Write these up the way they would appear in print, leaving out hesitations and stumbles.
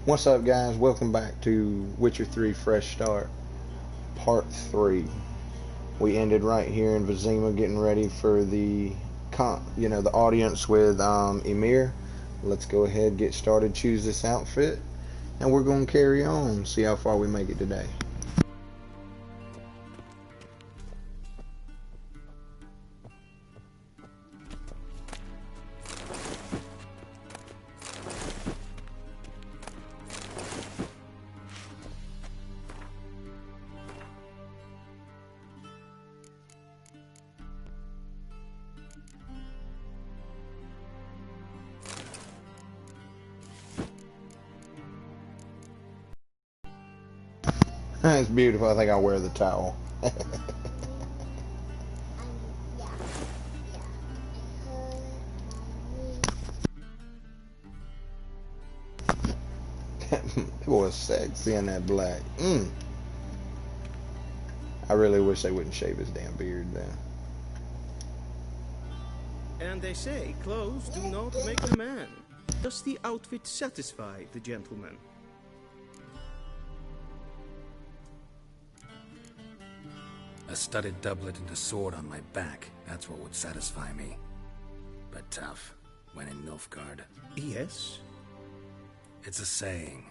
What's up, guys? Welcome back to Witcher 3 Fresh Start, Part 3. We ended right here in Vizima getting ready for the audience with Emhyr. Let's go ahead, get started, choose this outfit, and we're going to carry on, see how far we make it today. It's beautiful. I think I'll wear the towel. That boy sexy in that black. I really wish they wouldn't shave his damn beard then. And they say clothes do not make a man. Does the outfit satisfy the gentleman? A studded doublet and a sword on my back, that's what would satisfy me. But tough, when in Nilfgaard. Yes? It's a saying.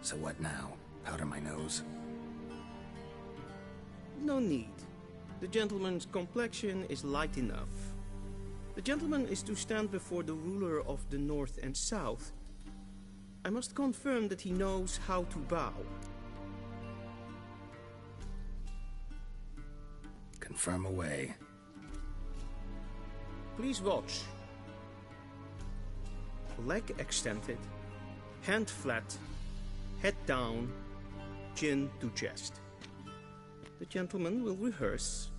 So what now? Powder my nose? No need. The gentleman's complexion is light enough. The gentleman is to stand before the ruler of the North and South. I must confirm that he knows how to bow. Confirm away. Please watch. Leg extended, hand flat, head down, chin to chest. The gentleman will rehearse.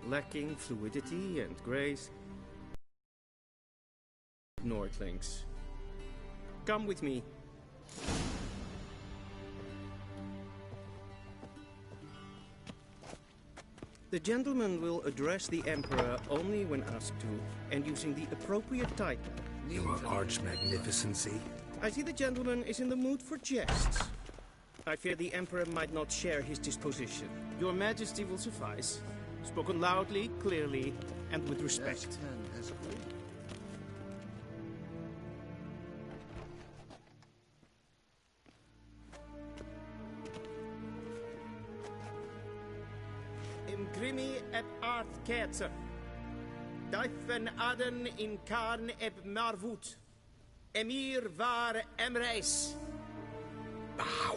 Lacking fluidity and grace. Nordlings. Come with me. The gentleman will address the Emperor only when asked to, and using the appropriate title. Your Arch-Magnificency? I see the gentleman is in the mood for jests. I fear the Emperor might not share his disposition. Your Majesty will suffice. Spoken loudly, clearly, and with respect. Imgrimi eb art ketzer. Dijfen aden in karn eb marvoet. Emhyr var emreis. Bow!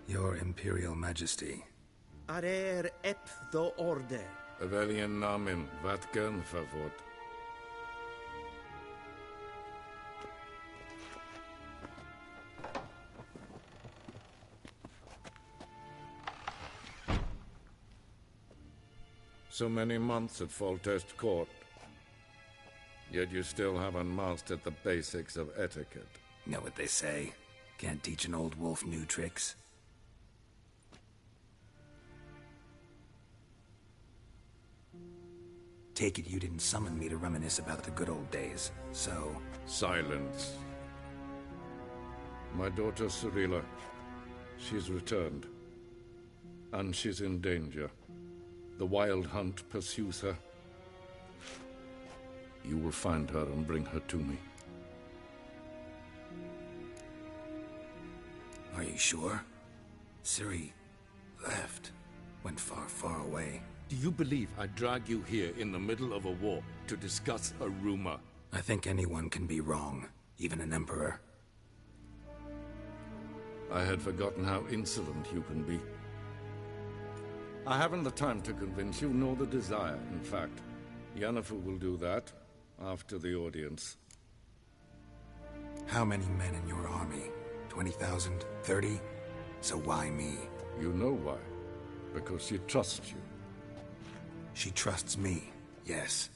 Your Imperial Majesty. Arer ep the orde. Avelian namen, vatgen favot. So many months at Foltest Court. Yet you still haven't mastered the basics of etiquette. Know what they say? Can't teach an old wolf new tricks. Take it you didn't summon me to reminisce about the good old days, so... Silence. My daughter Cirilla, she's returned. And she's in danger. The Wild Hunt pursues her. You will find her and bring her to me. Are you sure? Ciri left. Went far, far away. Do you believe I'd drag you here in the middle of a war to discuss a rumor? I think anyone can be wrong, even an emperor. I had forgotten how insolent you can be. I haven't the time to convince you, nor the desire, in fact. Yennefer will do that after the audience. How many men in your army? 20,000? 30? So why me? You know why. Because she trusts you. She trusts me. Yes.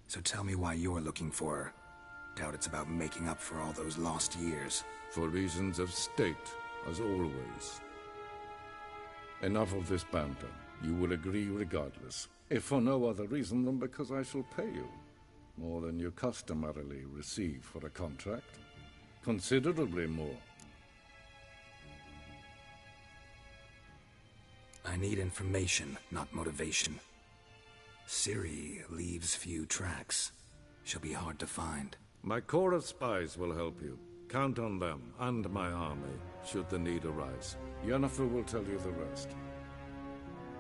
So tell me why you're looking for her. Doubt it's about making up for all those lost years. For reasons of state, as always. Enough of this banter. You will agree regardless, if for no other reason than because I shall pay you. More than you customarily receive for a contract. Considerably more. I need information, not motivation. Ciri leaves few tracks. She'll be hard to find. My corps of spies will help you. Count on them, and my army, should the need arise. Yennefer will tell you the rest.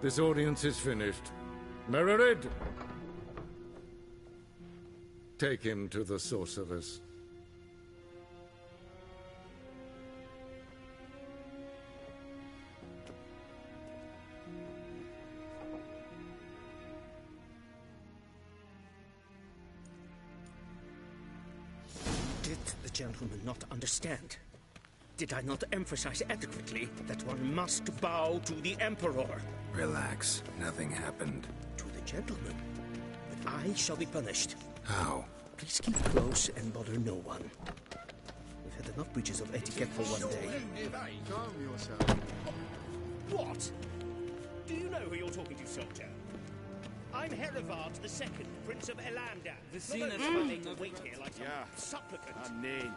This audience is finished. Mererid! Take him to the sorceress. Did the gentleman not understand? Did I not emphasize adequately that one must bow to the Emperor? Relax. Nothing happened. To the gentleman. But I shall be punished. How? Please keep close and bother no one. We've had enough breaches of etiquette for one day. Calm yourself. What? Do you know who you're talking to, soldier? I'm Herivard II, Prince of Elander. The scene is running to wait here like some supplicant. Nee.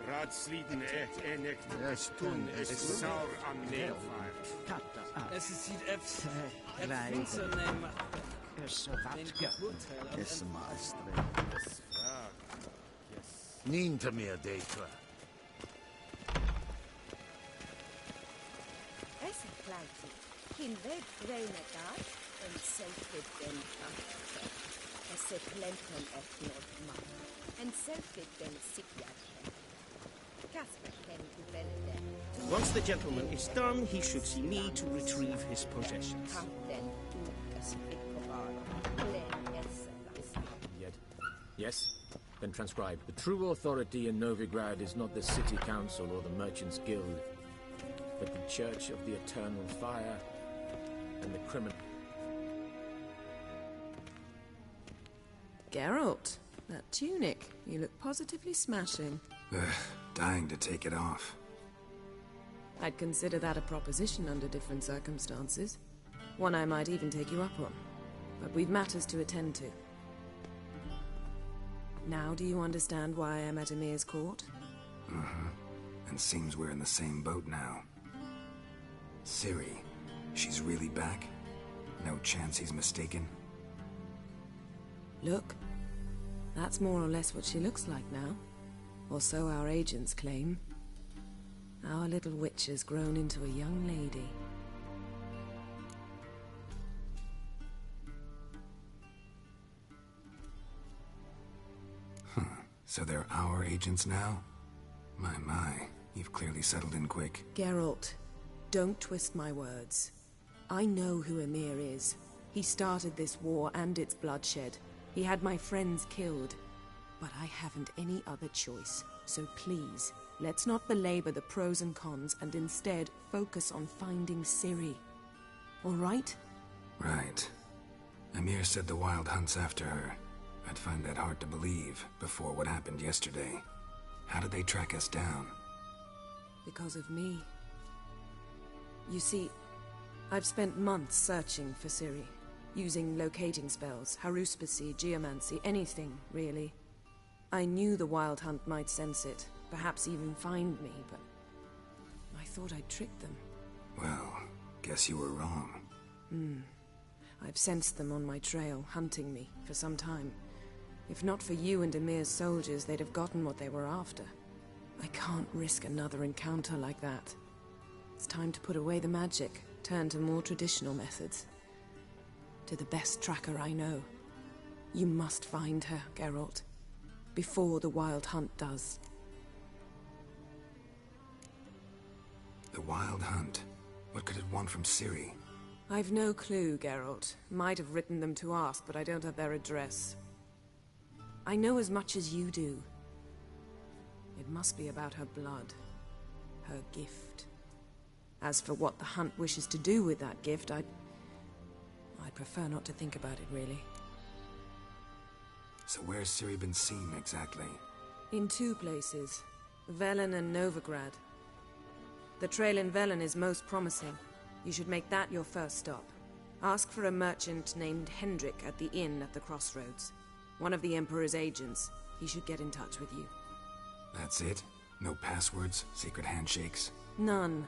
Raadsleden echt tun is saur am neelvaart. Es sieht Finster nemen. Is maestre. Niente meer deetra. Es pleite. Kin weg vreine daar en selfit den after. Es se plenten et not man. En selfit den sikjat. Casper can to belde. Once the gentleman is done, he should see me to retrieve his possessions. Captain Yet. Yes? Then transcribe. The true authority in Novigrad is not the city council or the merchants' guild, but the Church of the Eternal Fire and the criminal. Geralt, that tunic. You look positively smashing. Dying to take it off. I'd consider that a proposition under different circumstances. One I might even take you up on. But we've matters to attend to. Now do you understand why I'm at Emir's court? And seems we're in the same boat now. Ciri, she's really back? No chance he's mistaken? Look, that's more or less what she looks like now. Or so our agents claim. Our little witch has grown into a young lady. So they're our agents now? My, you've clearly settled in quick. Geralt, don't twist my words. I know who Emir is. He started this war and its bloodshed. He had my friends killed. But I haven't any other choice. So please, let's not belabor the pros and cons and instead focus on finding Ciri. All right? Right. Emir said the Wild Hunt's after her. I'd find that hard to believe before what happened yesterday. How did they track us down? Because of me. You see, I've spent months searching for Ciri, using locating spells, haruspicy, geomancy, anything, really. I knew the Wild Hunt might sense it, perhaps even find me, but I thought I'd tricked them. Well, guess you were wrong. I've sensed them on my trail, hunting me, for some time. If not for you and Emir's soldiers, they'd have gotten what they were after. I can't risk another encounter like that. It's time to put away the magic, turn to more traditional methods. To the best tracker I know. You must find her, Geralt. Before the Wild Hunt does. The Wild Hunt? What could it want from Ciri? I've no clue, Geralt. Might have written them to ask, but I don't have their address. I know as much as you do. It must be about her blood. Her gift. As for what the Hunt wishes to do with that gift, I'd prefer not to think about it, really. So where's Ciri been seen exactly? In 2 places, Velen and Novigrad. The trail in Velen is most promising. You should make that your first stop. Ask for a merchant named Hendrik at the inn at the crossroads. One of the Emperor's agents. He should get in touch with you. That's it? No passwords? Secret handshakes? None.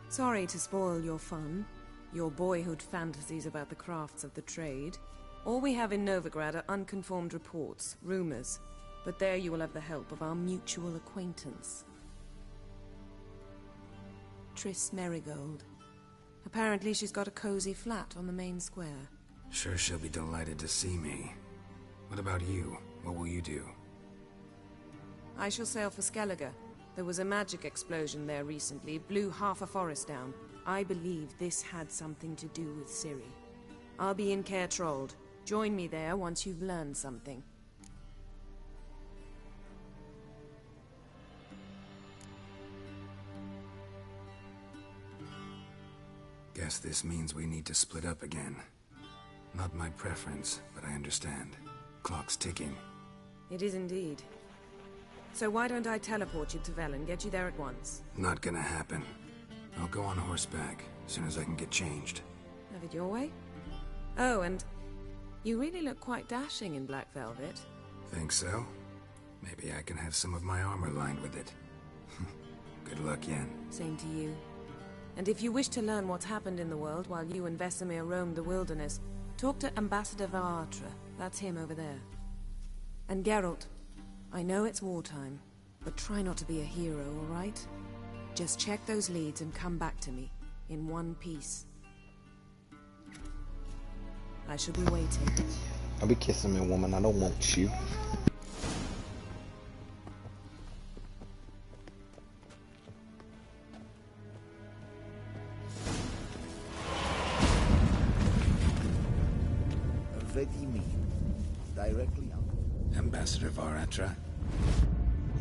Sorry to spoil your fun. Your boyhood fantasies about the crafts of the trade. All we have in Novigrad are unconfirmed reports, rumors. But there you will have the help of our mutual acquaintance. Triss Merigold. Apparently she's got a cozy flat on the main square. Sure she'll be delighted to see me. What about you? What will you do? I shall sail for Skellige. There was a magic explosion there recently, blew half a forest down. I believe this had something to do with Ciri. I'll be in Caer Trolde. Join me there once you've learned something. Guess this means we need to split up again. Not my preference, but I understand. Clock's ticking. It is indeed. So why don't I teleport you to Velen, get you there at once? Not gonna happen. I'll go on horseback, as soon as I can get changed. Have it your way? Oh, and you really look quite dashing in black velvet. Think so? Maybe I can have some of my armor lined with it. Good luck, Yen. Same to you. And if you wish to learn what's happened in the world while you and Vesemir roamed the wilderness, talk to Ambassador Varatra. That's him over there. And Geralt, I know it's wartime, but try not to be a hero, all right? Just check those leads and come back to me, in one piece. I shall be waiting. I'll be kissing me, woman. I don't want you. What do you mean? Directly up. Ambassador Varatra,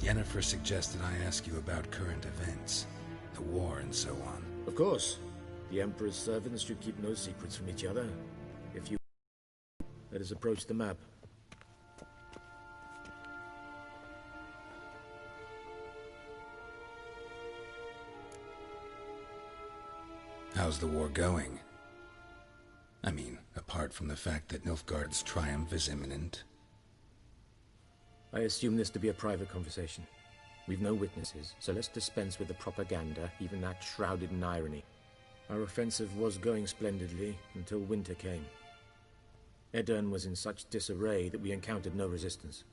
Yennefer suggested I ask you about current events, the war and so on. Of course. The Emperor's servants should keep no secrets from each other. If you... Let us approach the map. How's the war going? I mean, apart from the fact that Nilfgaard's triumph is imminent. I assume this to be a private conversation. We've no witnesses, so let's dispense with the propaganda, even that shrouded in irony. Our offensive was going splendidly until winter came. Edirn was in such disarray that we encountered no resistance.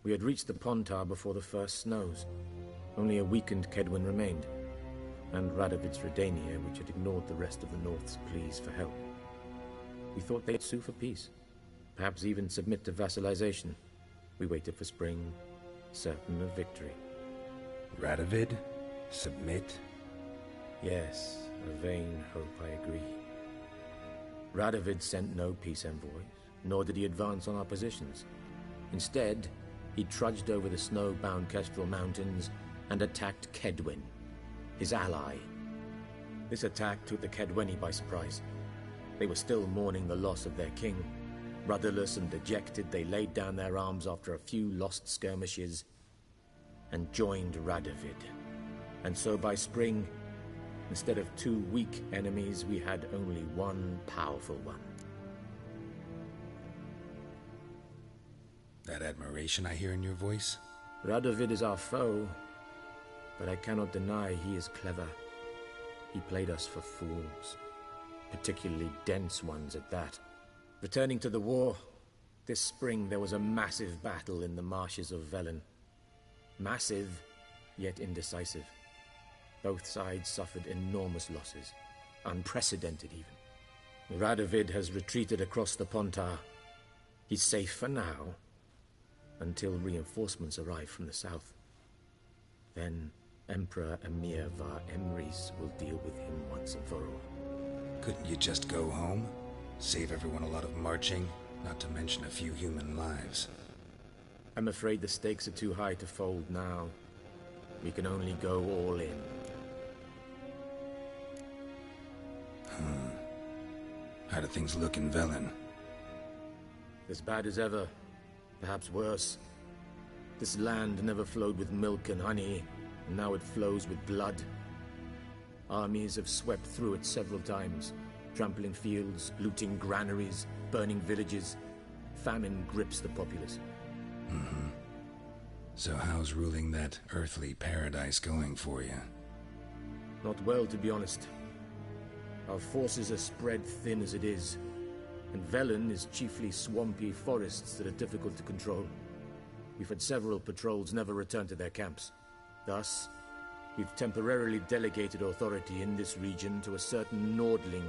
We had reached the Pontar before the first snows. Only a weakened Kaedwen remained, and Radovid's Redania, which had ignored the rest of the North's pleas for help. We thought they'd sue for peace, perhaps even submit to vassalization. We waited for spring, certain of victory. Radovid? Submit? Yes, a vain hope, I agree. Radovid sent no peace envoys, nor did he advance on our positions. Instead, he trudged over the snow-bound Kestrel Mountains and attacked Kaedwen, his ally. This attack took the Kaedweni by surprise. They were still mourning the loss of their king. Rudderless and dejected, they laid down their arms after a few lost skirmishes and joined Radovid. And so by spring, instead of 2 weak enemies, we had only one powerful one. That admiration I hear in your voice? Radovid is our foe, but I cannot deny he is clever. He played us for fools, particularly dense ones at that. Returning to the war, this spring there was a massive battle in the marshes of Velen. Massive, yet indecisive. Both sides suffered enormous losses, unprecedented even. Radovid has retreated across the Pontar. He's safe for now, until reinforcements arrive from the south. Then Emperor Emhyr var Emreis will deal with him once and for all. Couldn't you just go home? Save everyone a lot of marching, not to mention a few human lives. I'm afraid the stakes are too high to fold now. We can only go all in. How do things look in Velen? As bad as ever. Perhaps worse. This land never flowed with milk and honey, and now it flows with blood. Armies have swept through it several times, trampling fields, looting granaries, burning villages. Famine grips the populace. Mm-hmm. So how's ruling that earthly paradise going for you? Not well, to be honest. Our forces are spread thin as it is, and Velen is chiefly swampy forests that are difficult to control. We've had several patrols never return to their camps. Thus, we've temporarily delegated authority in this region to a certain Nordling,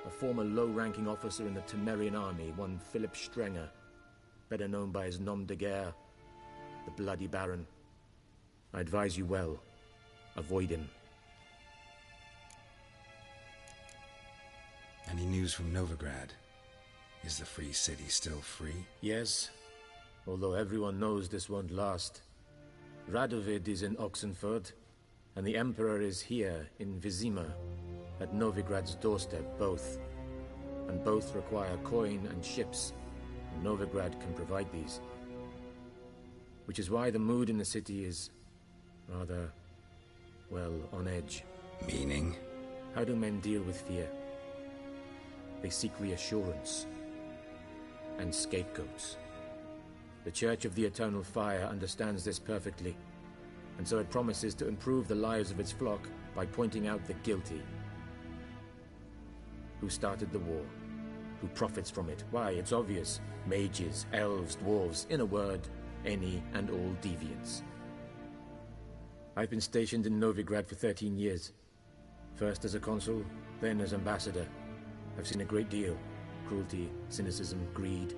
a former low-ranking officer in the Temerian army, one Philip Strenger, better known by his nom de guerre, the Bloody Baron. I advise you well. Avoid him. Any news from Novigrad? Is the free city still free? Yes, although everyone knows this won't last. Radovid is in Oxenford, and the Emperor is here in Vizima, at Novigrad's doorstep, both. And both require coin and ships, and Novigrad can provide these. Which is why the mood in the city is rather, well, on edge. Meaning? How do men deal with fear? They seek reassurance and scapegoats. The Church of the Eternal Fire understands this perfectly, and so it promises to improve the lives of its flock by pointing out the guilty. Who started the war? Who profits from it? Why, it's obvious. Mages, elves, dwarves, in a word, any and all deviants. I've been stationed in Novigrad for 13 years. First as a consul, then as ambassador. I've seen a great deal. Cruelty, cynicism, greed.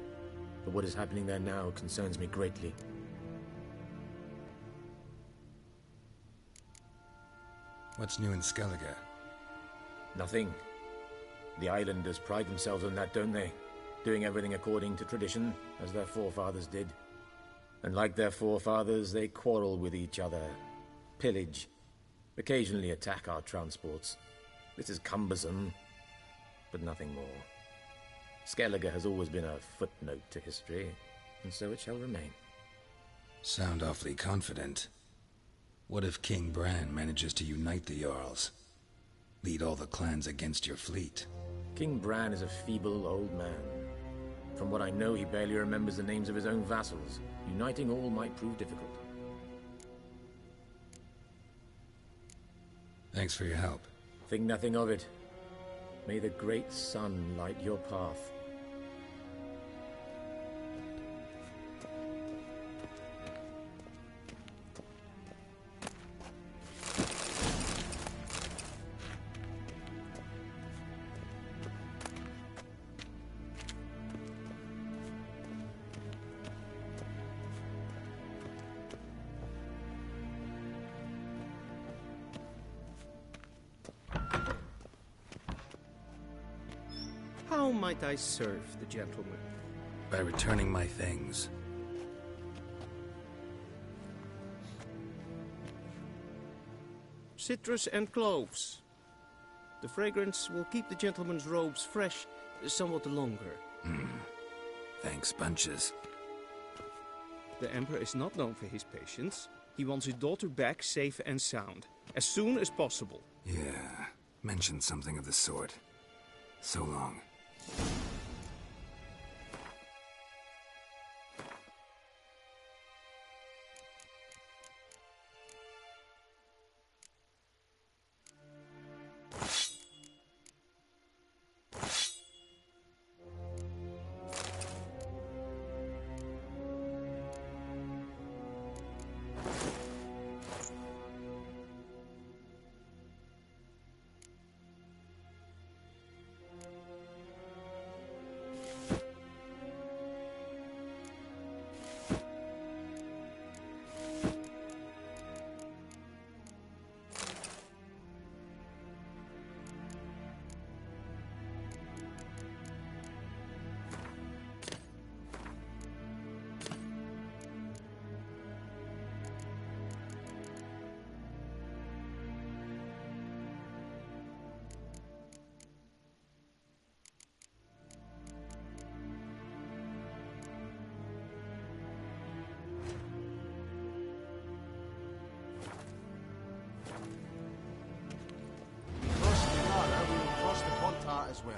But what is happening there now concerns me greatly. What's new in Skellige? Nothing. The islanders pride themselves on that, don't they? Doing everything according to tradition, as their forefathers did. And like their forefathers, they quarrel with each other, pillage, occasionally attack our transports. This is cumbersome, but nothing more. Skellige has always been a footnote to history, and so it shall remain. Sound awfully confident. What if King Bran manages to unite the Jarls? Lead all the clans against your fleet? King Bran is a feeble old man. From what I know, he barely remembers the names of his own vassals. Uniting all might prove difficult. Thanks for your help. Think nothing of it. May the great sun light your path. How might I serve the gentleman? By returning my things. Citrus and cloves. The fragrance will keep the gentleman's robes fresh somewhat longer. Thanks, bunches. The Emperor is not known for his patience. He wants his daughter back safe and sound, as soon as possible. Yeah, mentioned something of the sort. So long. as well.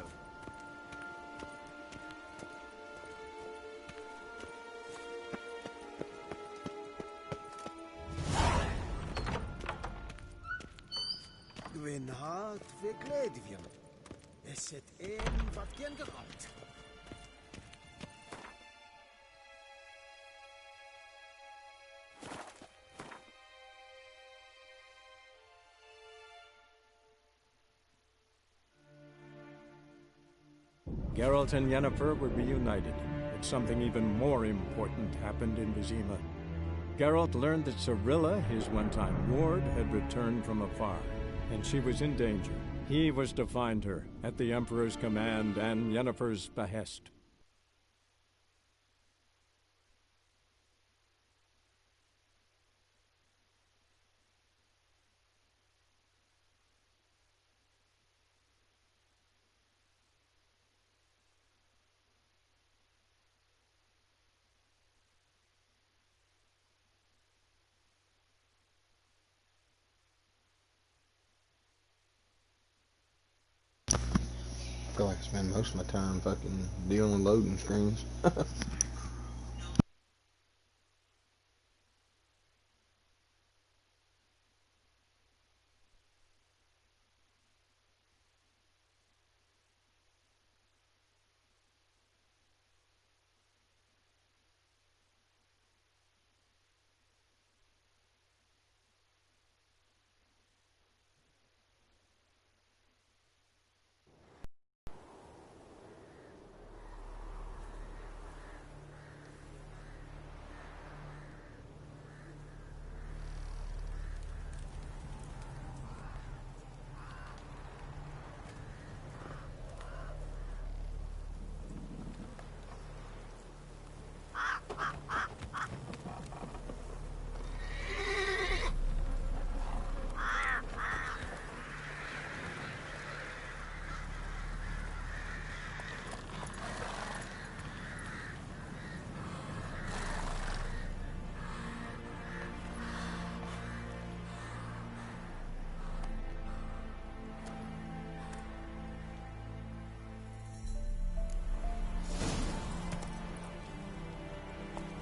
Gwyn hart fe gledfion. Eset ein fatgen geralt. Geralt and Yennefer were reunited, but something even more important happened in Vizima. Geralt learned that Cirilla, his one-time ward, had returned from afar, and she was in danger. He was to find her, at the Emperor's command and Yennefer's behest. I feel like I spend most of my time fucking dealing with loading screens.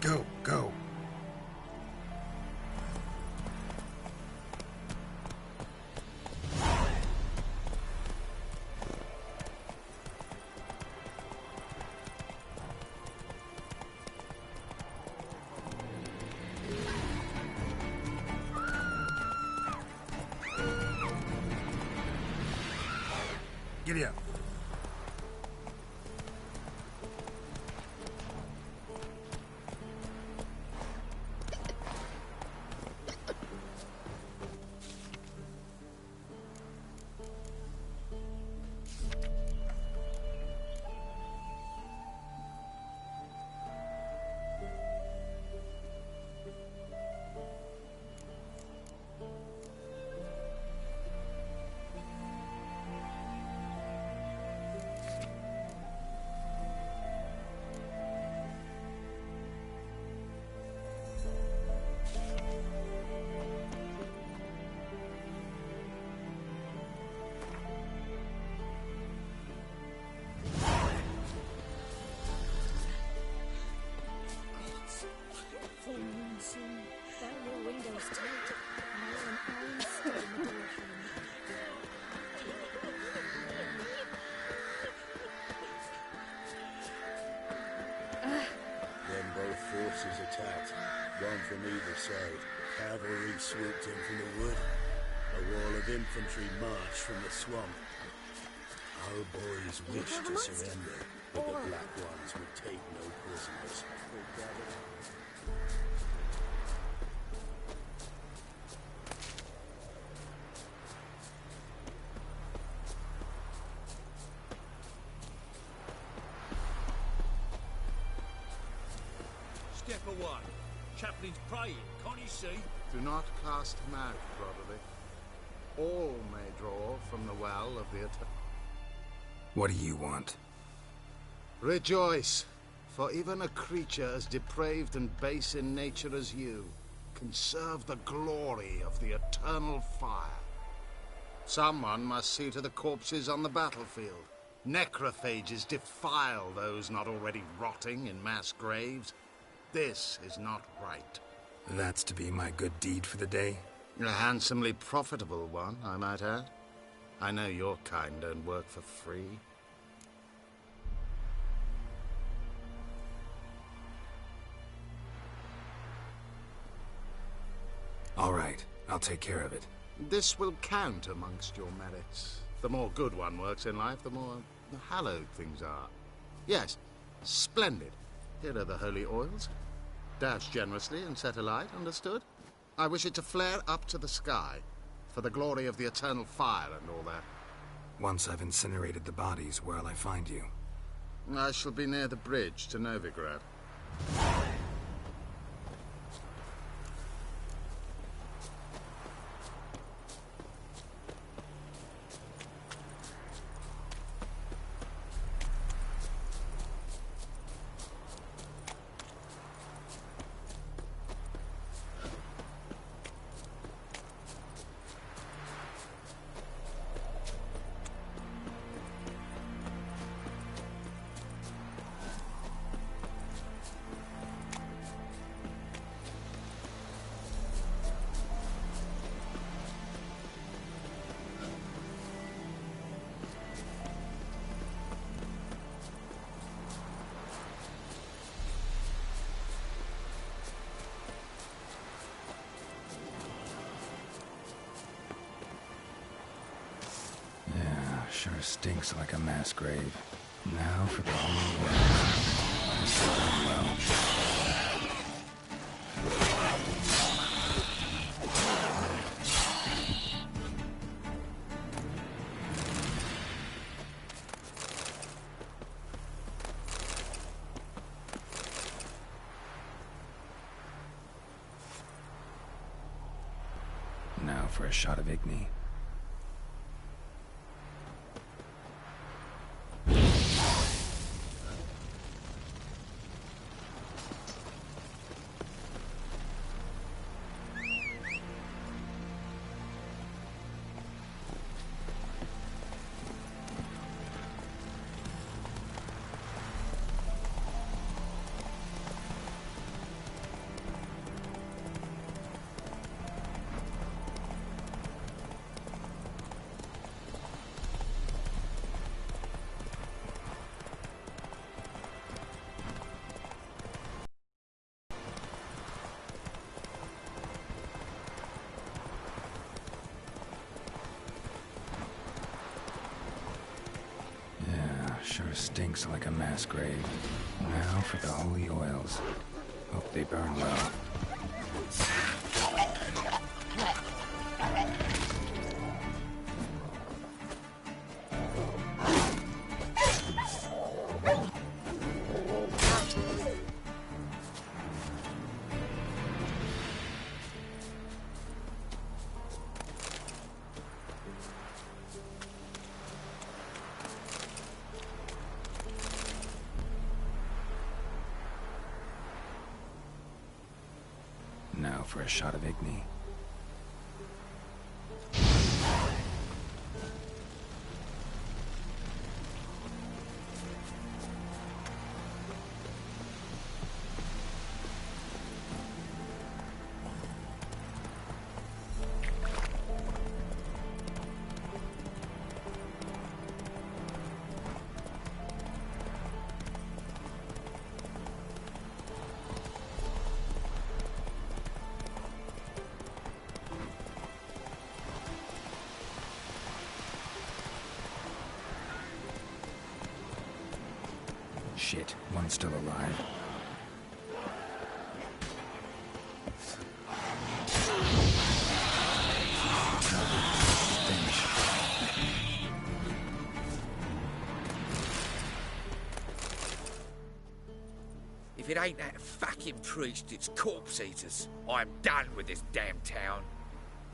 Go, go. Giddy up. Forces attacked, one from either side. Cavalry swooped in from the wood. A wall of infantry marched from the swamp. Our boys wished to surrender, but the Black Ones would take no prisoners. Step away. Chaplain's praying, can't you see? Do not cast mad, Roderick. All may draw from the well of the Eternal. What do you want? Rejoice, for even a creature as depraved and base in nature as you can serve the glory of the eternal fire. Someone must see to the corpses on the battlefield. Necrophages defile those not already rotting in mass graves. This is not right. That's to be my good deed for the day? A handsomely profitable one, I might add. I know your kind don't work for free. All right, I'll take care of it. This will count amongst your merits. The more good one works in life, the more hallowed things are. Yes, splendid. Here are the holy oils. Dash generously and set alight, understood? I wish it to flare up to the sky, for the glory of the eternal fire and all that. Once I've incinerated the bodies, where'll I find you? I shall be near the bridge to Novigrad. Sure stinks like a mass grave. Now for the holy well. Now for a shot of Igni. Sure stinks like a mass grave. Now for the holy oils. Hope they burn well. Now for a shot of Igni. Shit, one's still alive. If it ain't that fucking priest, it's corpse eaters. I'm done with this damn town.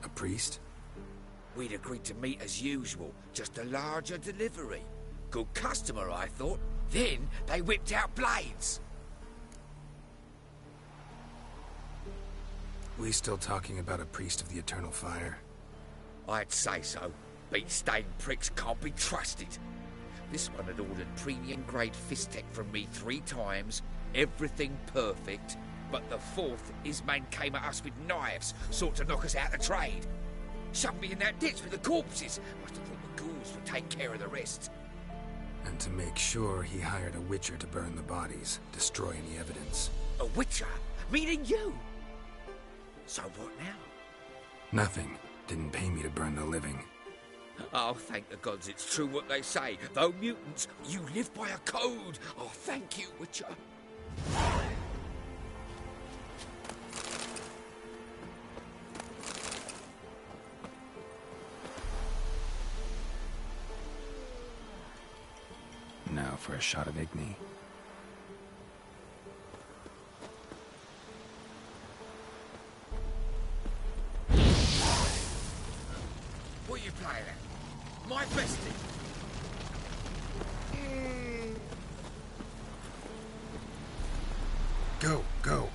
A priest? We'd agreed to meet as usual, just a larger delivery. Good customer, I thought. Then they whipped out blades. We still talking about a priest of the eternal fire? I'd say so. Beat-stained pricks can't be trusted. This one had ordered premium-grade Fistech from me 3 times, everything perfect, but the 4th, his man came at us with knives, sought to knock us out of trade. Shoved me in that ditch with the corpses. Must have thought the ghouls would take care of the rest. And to make sure, he hired a witcher to burn the bodies, destroy any evidence. A witcher? Meaning you? So what now? Nothing. Didn't pay me to burn the living. Oh, thank the gods it's true what they say. Though mutants, you live by a code. Oh, thank you, Witcher. Now for a shot of Igni. What are you playing at? My bestie. Go, go.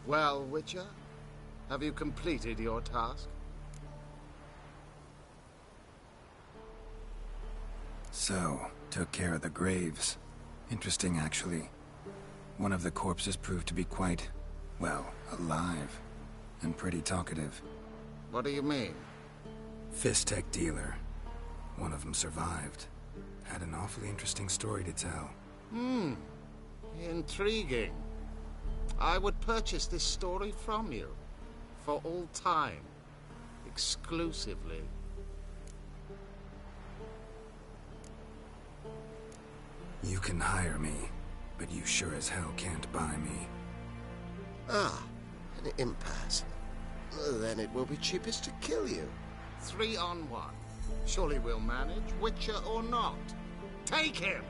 Well, Witcher, have you completed your task? So, took care of the graves. Interesting, actually. One of the corpses proved to be quite, well, alive. And pretty talkative. What do you mean? Fistech dealer. One of them survived. Had an awfully interesting story to tell. Intriguing. I would purchase this story from you. For all time. Exclusively. You can hire me, but you sure as hell can't buy me. Ah, an impasse. Then it will be cheapest to kill you. 3 on 1. Surely we'll manage, Witcher or not. Take him!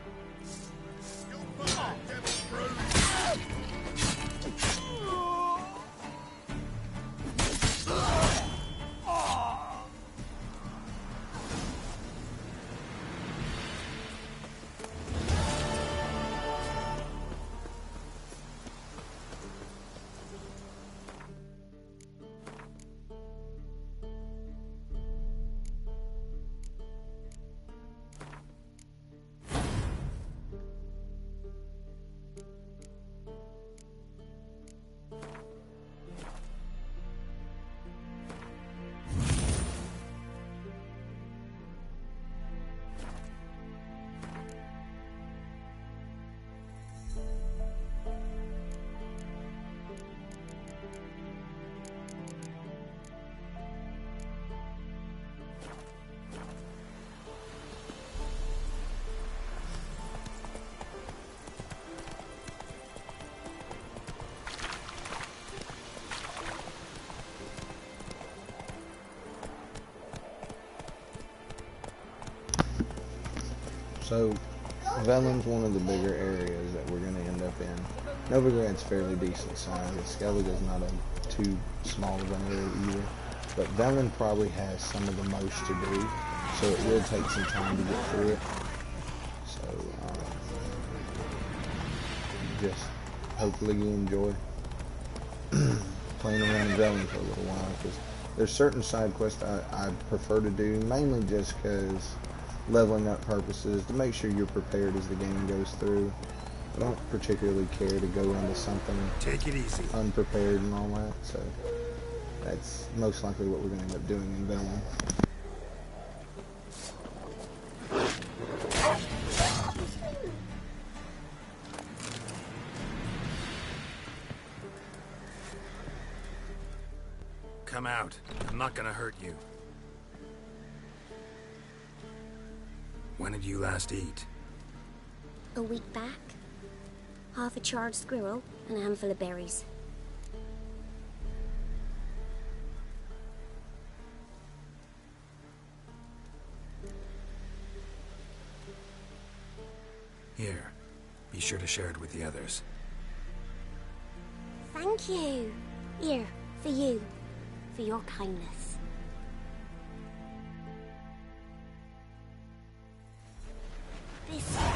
So, Velen's one of the bigger areas that we're going to end up in. Novigrad's fairly decent size. Skellige's not too small of an area either. But Velen probably has some of the most to do, so it will take some time to get through it. So, just hopefully you enjoy playing around Velen for a little while, because there's certain side quests I prefer to do, mainly just because leveling up purposes, to make sure you're prepared as the game goes through. I don't particularly care to go into something take it easy, unprepared and all that, so that's most likely what we're going to end up doing in Velen. come out. I'm not gonna hurt you. When did you last eat? A week back. Half a charred squirrel and a handful of berries. Here. Be sure to share it with the others. Thank you. Here, for you. For your kindness. This'll.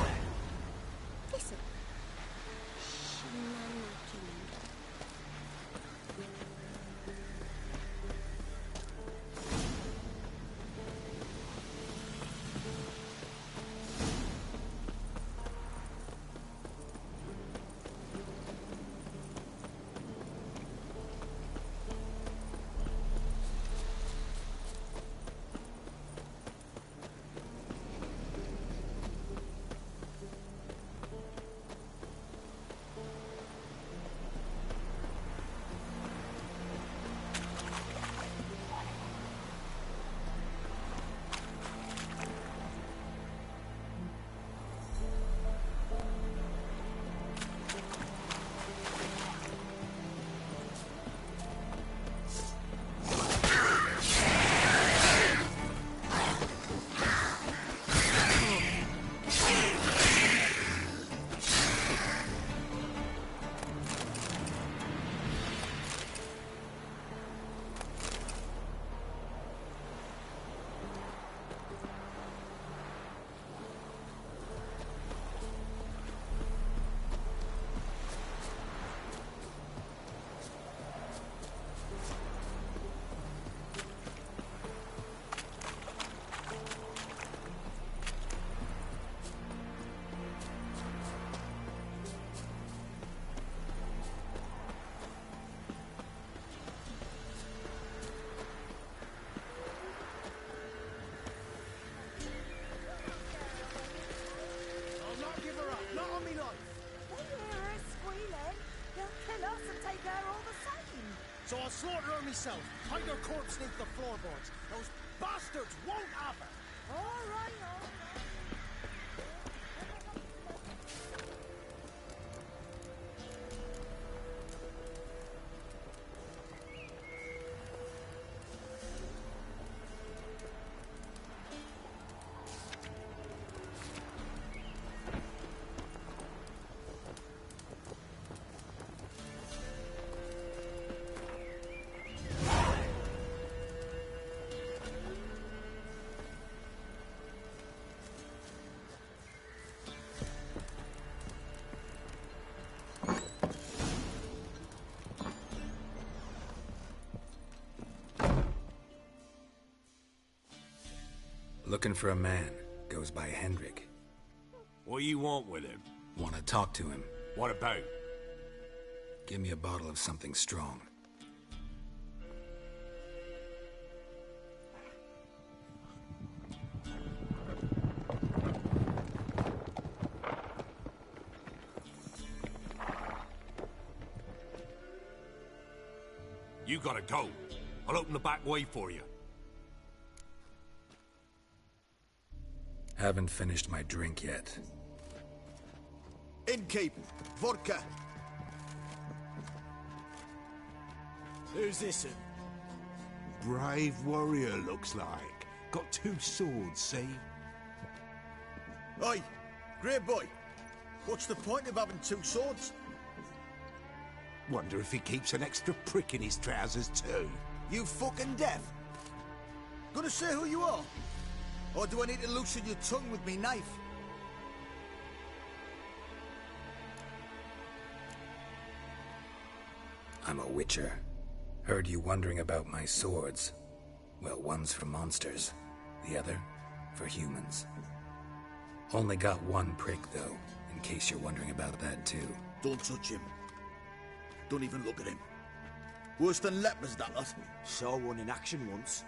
So I'll slaughter her myself. Hide her corpse beneath the floorboards. Those bastards won't have her. All right, all right. Looking for a man. Goes by Hendrik. What do you want with him? Want to talk to him. What about? Give me a bottle of something strong. You gotta go. I'll open the back way for you. Haven't finished my drink yet. Innkeep, vodka. Who's this? Brave warrior, looks like. Got 2 swords, see? Oi, grey boy. What's the point of having 2 swords? Wonder if he keeps an extra prick in his trousers too. You fucking deaf? Gonna say who you are? Or do I need to loosen your tongue with me knife? I'm a witcher. Heard you wondering about my swords. Well, one's for monsters, the other for humans. Only got 1 prick, though, in case you're wondering about that, too. Don't touch him. Don't even look at him. Worse than lepers, that lot. Saw one in action once.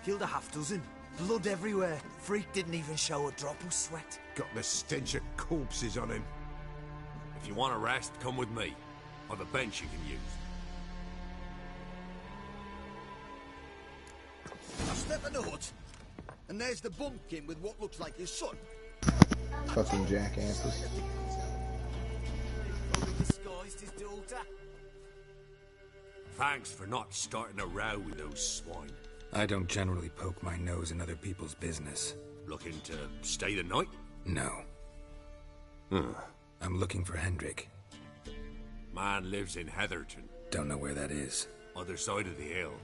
Killed a half-dozen. Blood everywhere. Freak didn't even show a drop of sweat. Got the stench of corpses on him. If you want a rest, come with me. On the bench you can use. step in the hut. And there's the bumpkin with what looks like his son. Fucking jackasses. Probably disguised his daughter. Thanks for not starting a row with those swine. I don't generally poke my nose in other people's business. Looking to stay the night? No. I'm looking for Hendrik. Man lives in Heatherton. Don't know where that is. Other side of the hill.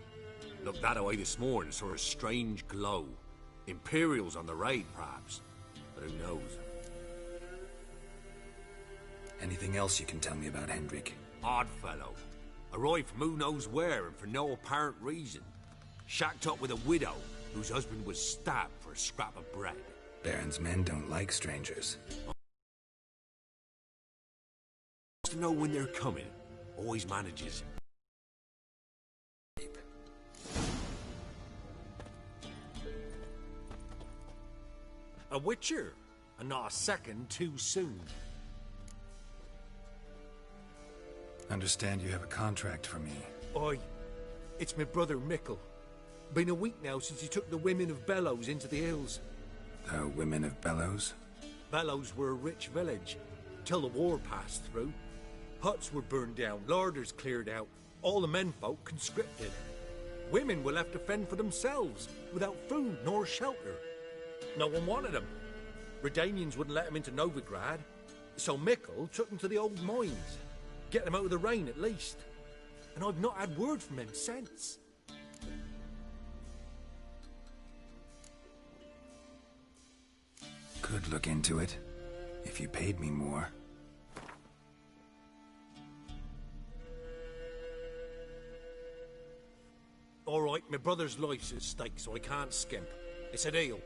Looked that away this morning, saw a strange glow. Imperials on the raid, perhaps. But who knows? Anything else you can tell me about Hendrik? Odd fellow. Arrived from who knows where and for no apparent reason. Shacked up with a widow whose husband was stabbed for a scrap of bread. Baron's men don't like strangers. To know when they're coming. Always manages. A witcher, and not a second too soon. Understand you have a contract for me. Aye. It's my brother Mickle. Been a week now since he took the women of Bellows into the hills. The women of Bellows? Bellows were a rich village, till the war passed through. Huts were burned down, larders cleared out, all the menfolk conscripted. Women were left to fend for themselves, without food nor shelter. No one wanted them. Redanians wouldn't let them into Novigrad, so Mickle took them to the old mines. Get them out of the rain at least. And I've not had word from him since. Could look into it, if you paid me more. All right, my brother's life's at stake, so I can't skimp. It's a deal.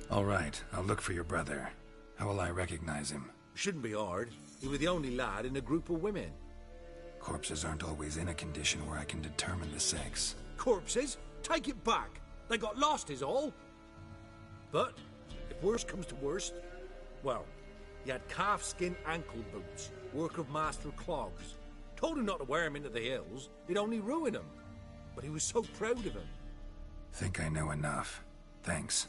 All right, I'll look for your brother. How will I recognize him? Shouldn't be hard. He was the only lad in a group of women. Corpses aren't always in a condition where I can determine the sex. Corpses? Take it back. They got lost is all. But, if worst comes to worst, well, he had calfskin ankle boots, work of Master Clogs. Told him not to wear him into the hills, it'd only ruin him. But he was so proud of him. Think I know enough. Thanks.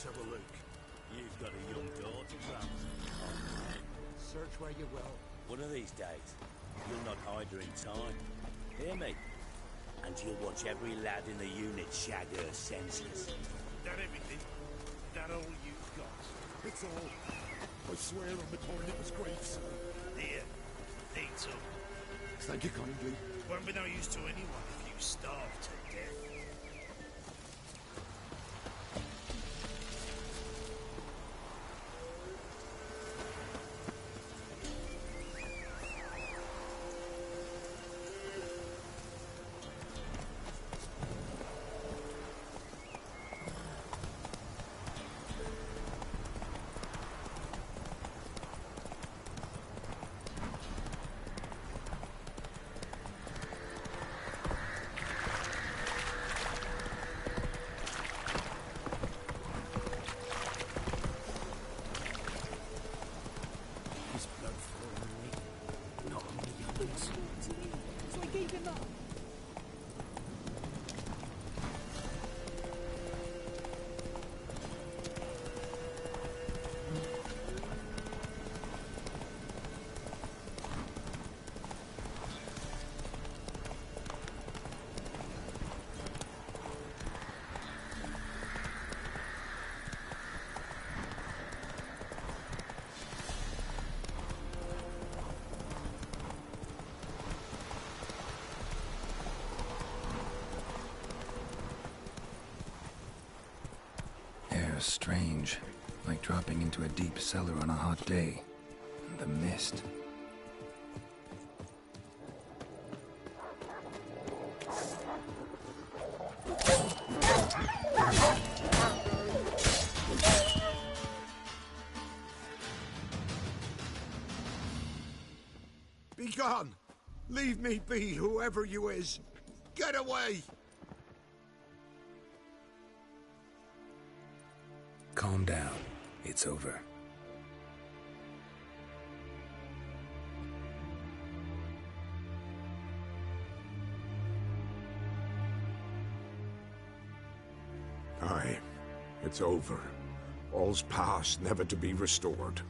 Have a look. You've got a young daughter, perhaps. Search where you will. One of these days, you'll not hide her in time. Hear me? And you'll watch every lad in the unit shag her senseless. That everything? That all you've got? It's all. I swear on the Cornelius Graves. Here, eat some. Thank you kindly. Won't be no use to anyone if you starve to death. Strange, like dropping into a deep cellar on a hot day. And the mist. gone! Leave me be, whoever you is! Get away! Calm down. It's over. Aye, it's over. All's past, never to be restored.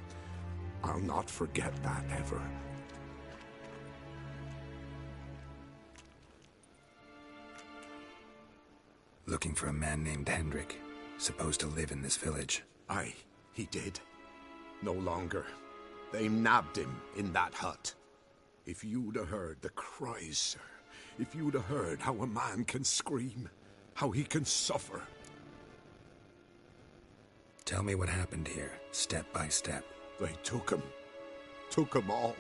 I'll not forget that ever. Looking for a man named Hendrik, supposed to live in this village. Aye, he did. No longer. They nabbed him in that hut. If you'd have heard the cries, sir. If you'd have heard how a man can scream, how he can suffer. Tell me what happened here, step by step. They took him. Took him all.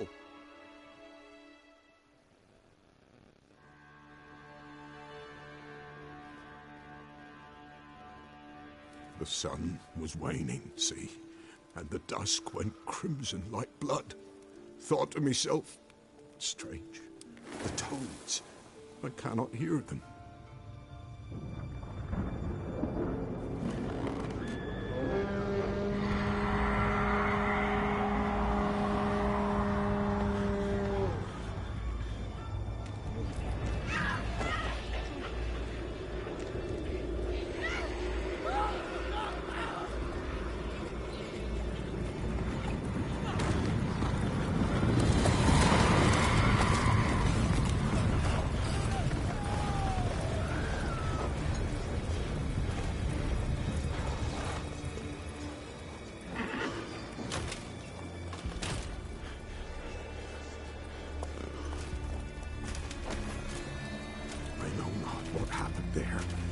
The sun was waning, see, and the dusk went crimson like blood. Thought to myself, strange, the toads, I cannot hear them.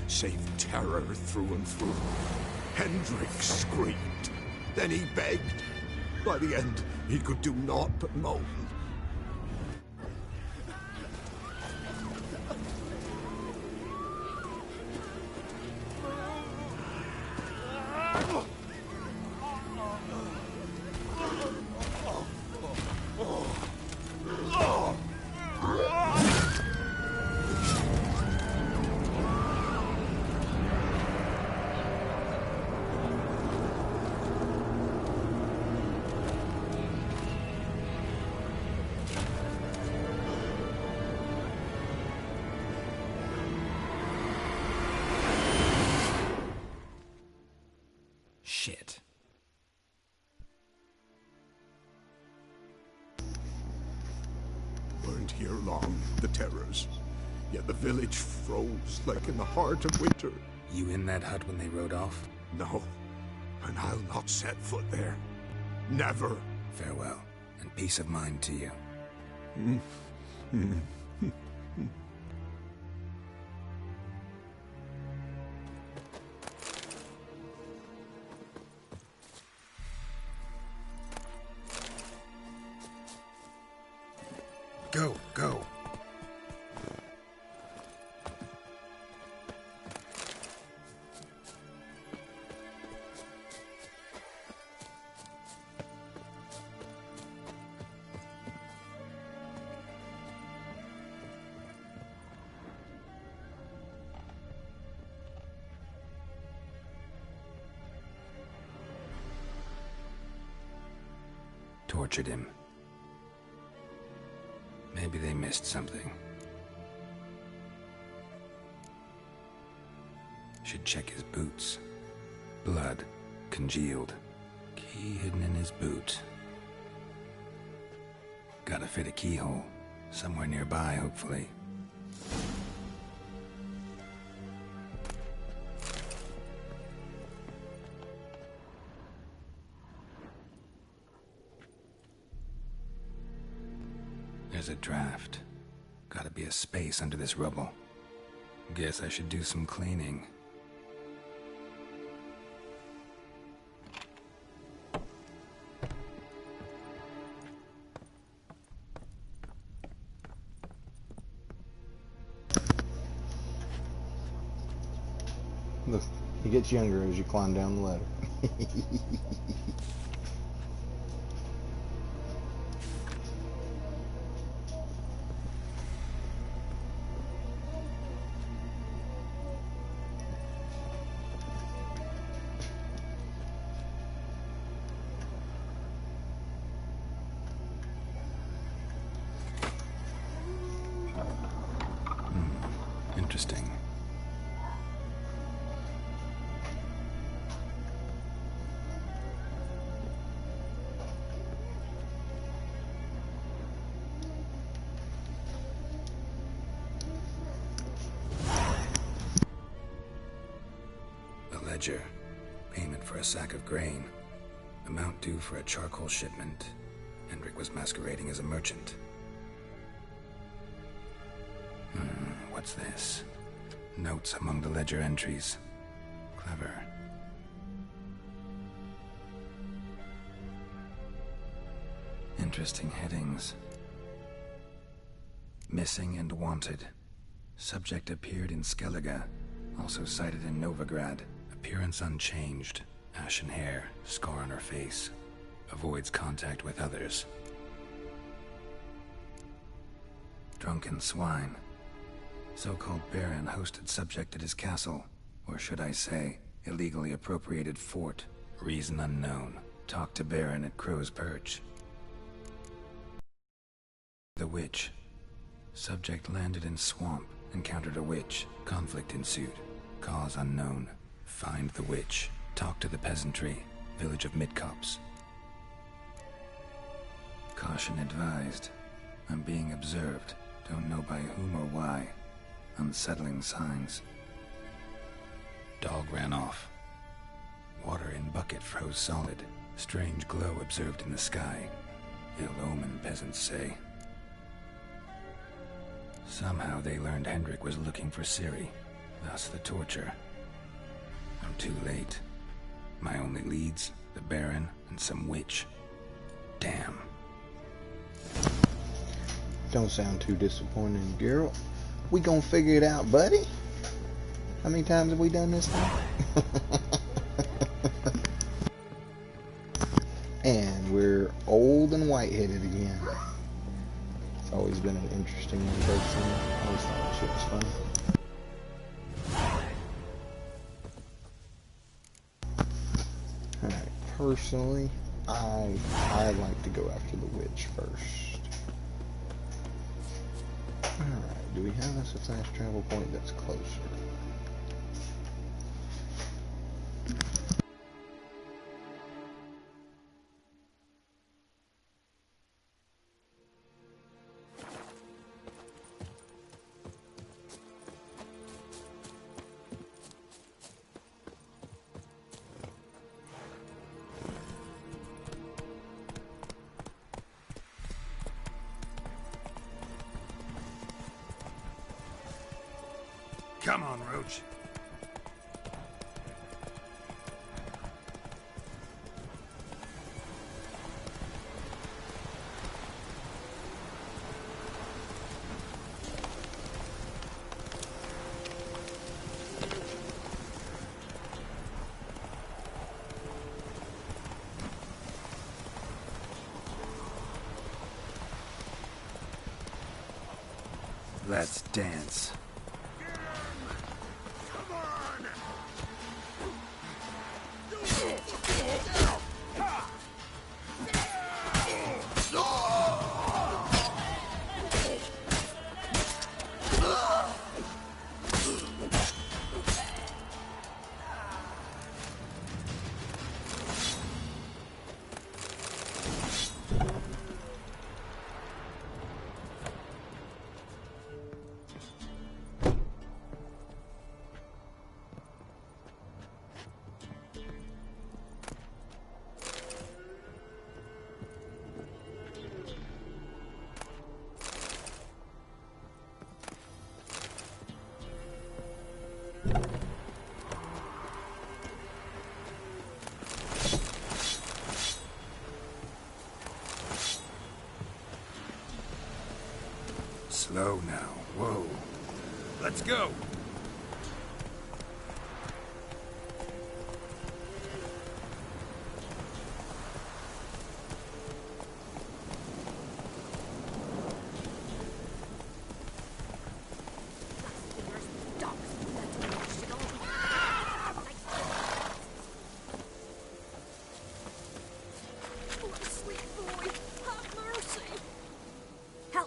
Save terror through and through. Hendrik screamed. Then he begged. By the end, he could do naught but moan. Shit. Weren't here long, the terrors. Yet the village froze like in the heart of winter. You in that hut when they rode off? No, and I'll not set foot there. Never. Farewell, and peace of mind to you. Go, go. Tortured him. Maybe they missed something. Should check his boots. Blood, congealed. Key hidden in his boot. Gotta fit a keyhole. Somewhere nearby, hopefully. There's a draft. Gotta be a space under this rubble. Guess I should do some cleaning. Look, he gets younger as you climb down the ladder. Interesting. Ledger. Payment for a sack of grain. Amount due for a charcoal shipment. Hendrik was masquerading as a merchant. What's this? Notes among the ledger entries. Clever. Interesting headings. Missing and wanted. Subject appeared in Skellige. Also cited in Novigrad. Appearance unchanged. Ashen hair, scar on her face. Avoids contact with others. Drunken swine. So-called Baron hosted subject at his castle. Or should I say, illegally appropriated fort. Reason unknown. Talked to Baron at Crow's Perch. The witch. Subject landed in swamp. Encountered a witch. Conflict ensued. Cause unknown. Find the witch. Talk to the peasantry. Village of Midcopse. Caution advised. I'm being observed. Don't know by whom or why. Unsettling signs. Dog ran off. Water in bucket froze solid. Strange glow observed in the sky. Ill omen, peasants say. Somehow they learned Hendrik was looking for Ciri. Thus the torture. I'm too late. My only leads, the Baron and some witch. Damn. Don't sound too disappointing, Geralt. We gonna figure it out, buddy? How many times have we done this now? And we're old and white-headed again. It's always been an interesting one, personally. I always thought that shit was funny. Personally, I'd like to go after the witch first. Alright, do we have us a fast travel point that's closer? Come on, Roach. Let's dance. Slow now. Whoa. Let's go.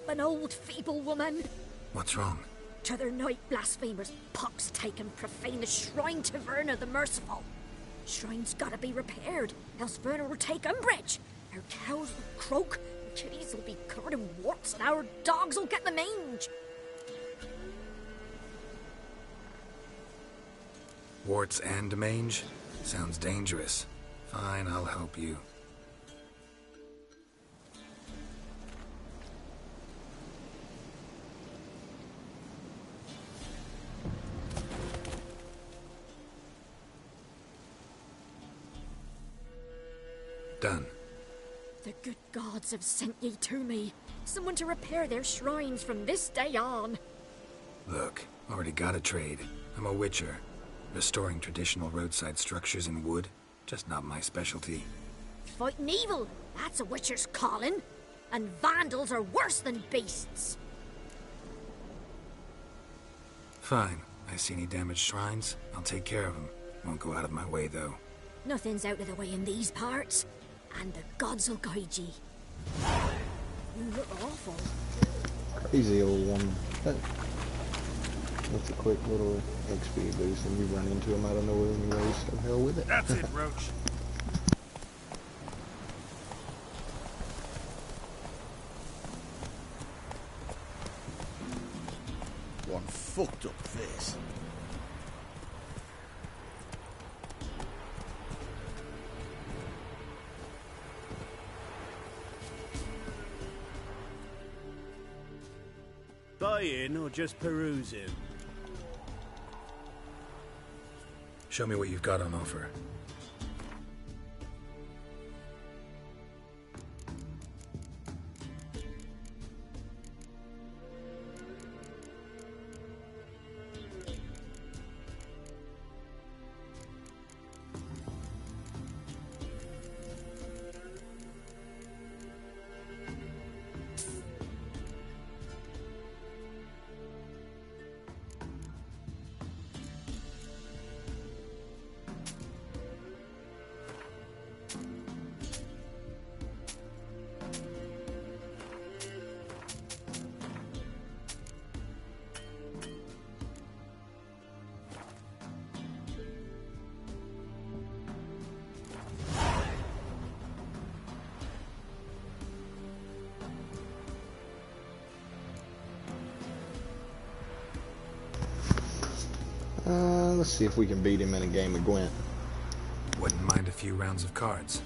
An old, feeble woman. What's wrong? T'other night, blasphemers, pox taken, profane the shrine to Verna the Merciful. Shrine's gotta be repaired, else Verna will take umbrage. Our cows will croak, our kitties will be covered in warts, and our dogs will get the mange. Warts and mange? Sounds dangerous. Fine, I'll help you. Done. The good gods have sent ye to me. Someone to repair their shrines from this day on. Look, already got a trade. I'm a witcher. Restoring traditional roadside structures in wood, just not my specialty. Fighting evil, that's a witcher's calling. And vandals are worse than beasts. Fine. I see any damaged shrines, I'll take care of them. Won't go out of my way, though. Nothing's out of the way in these parts. And the gods will guide ye. You look awful. Crazy old woman. That's a quick little XP boost, and you run into him out of nowhere anyways. So hell with it. That's it, Roach. One fucked up face. Buying or just perusing? Show me what you've got on offer. Let's see if we can beat him in a game of Gwent. Wouldn't mind a few rounds of cards.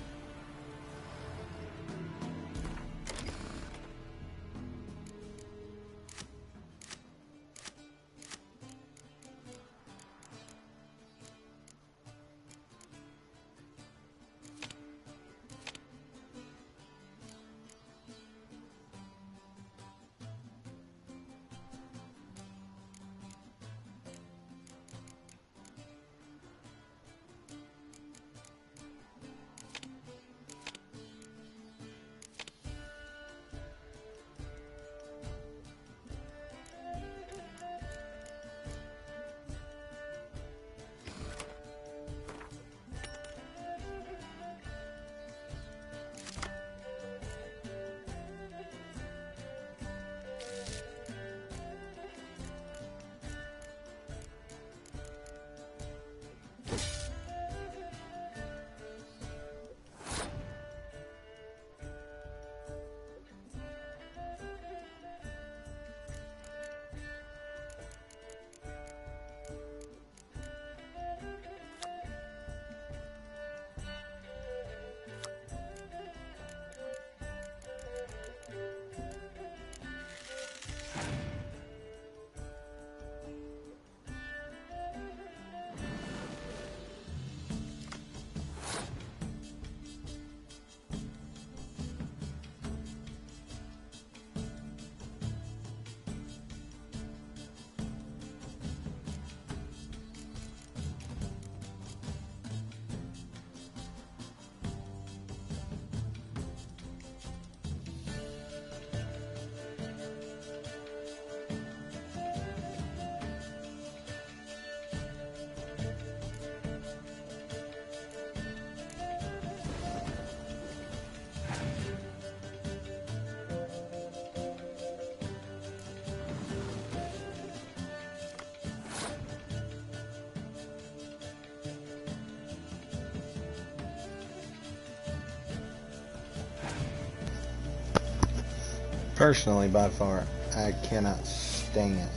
Personally, by far, I cannot stand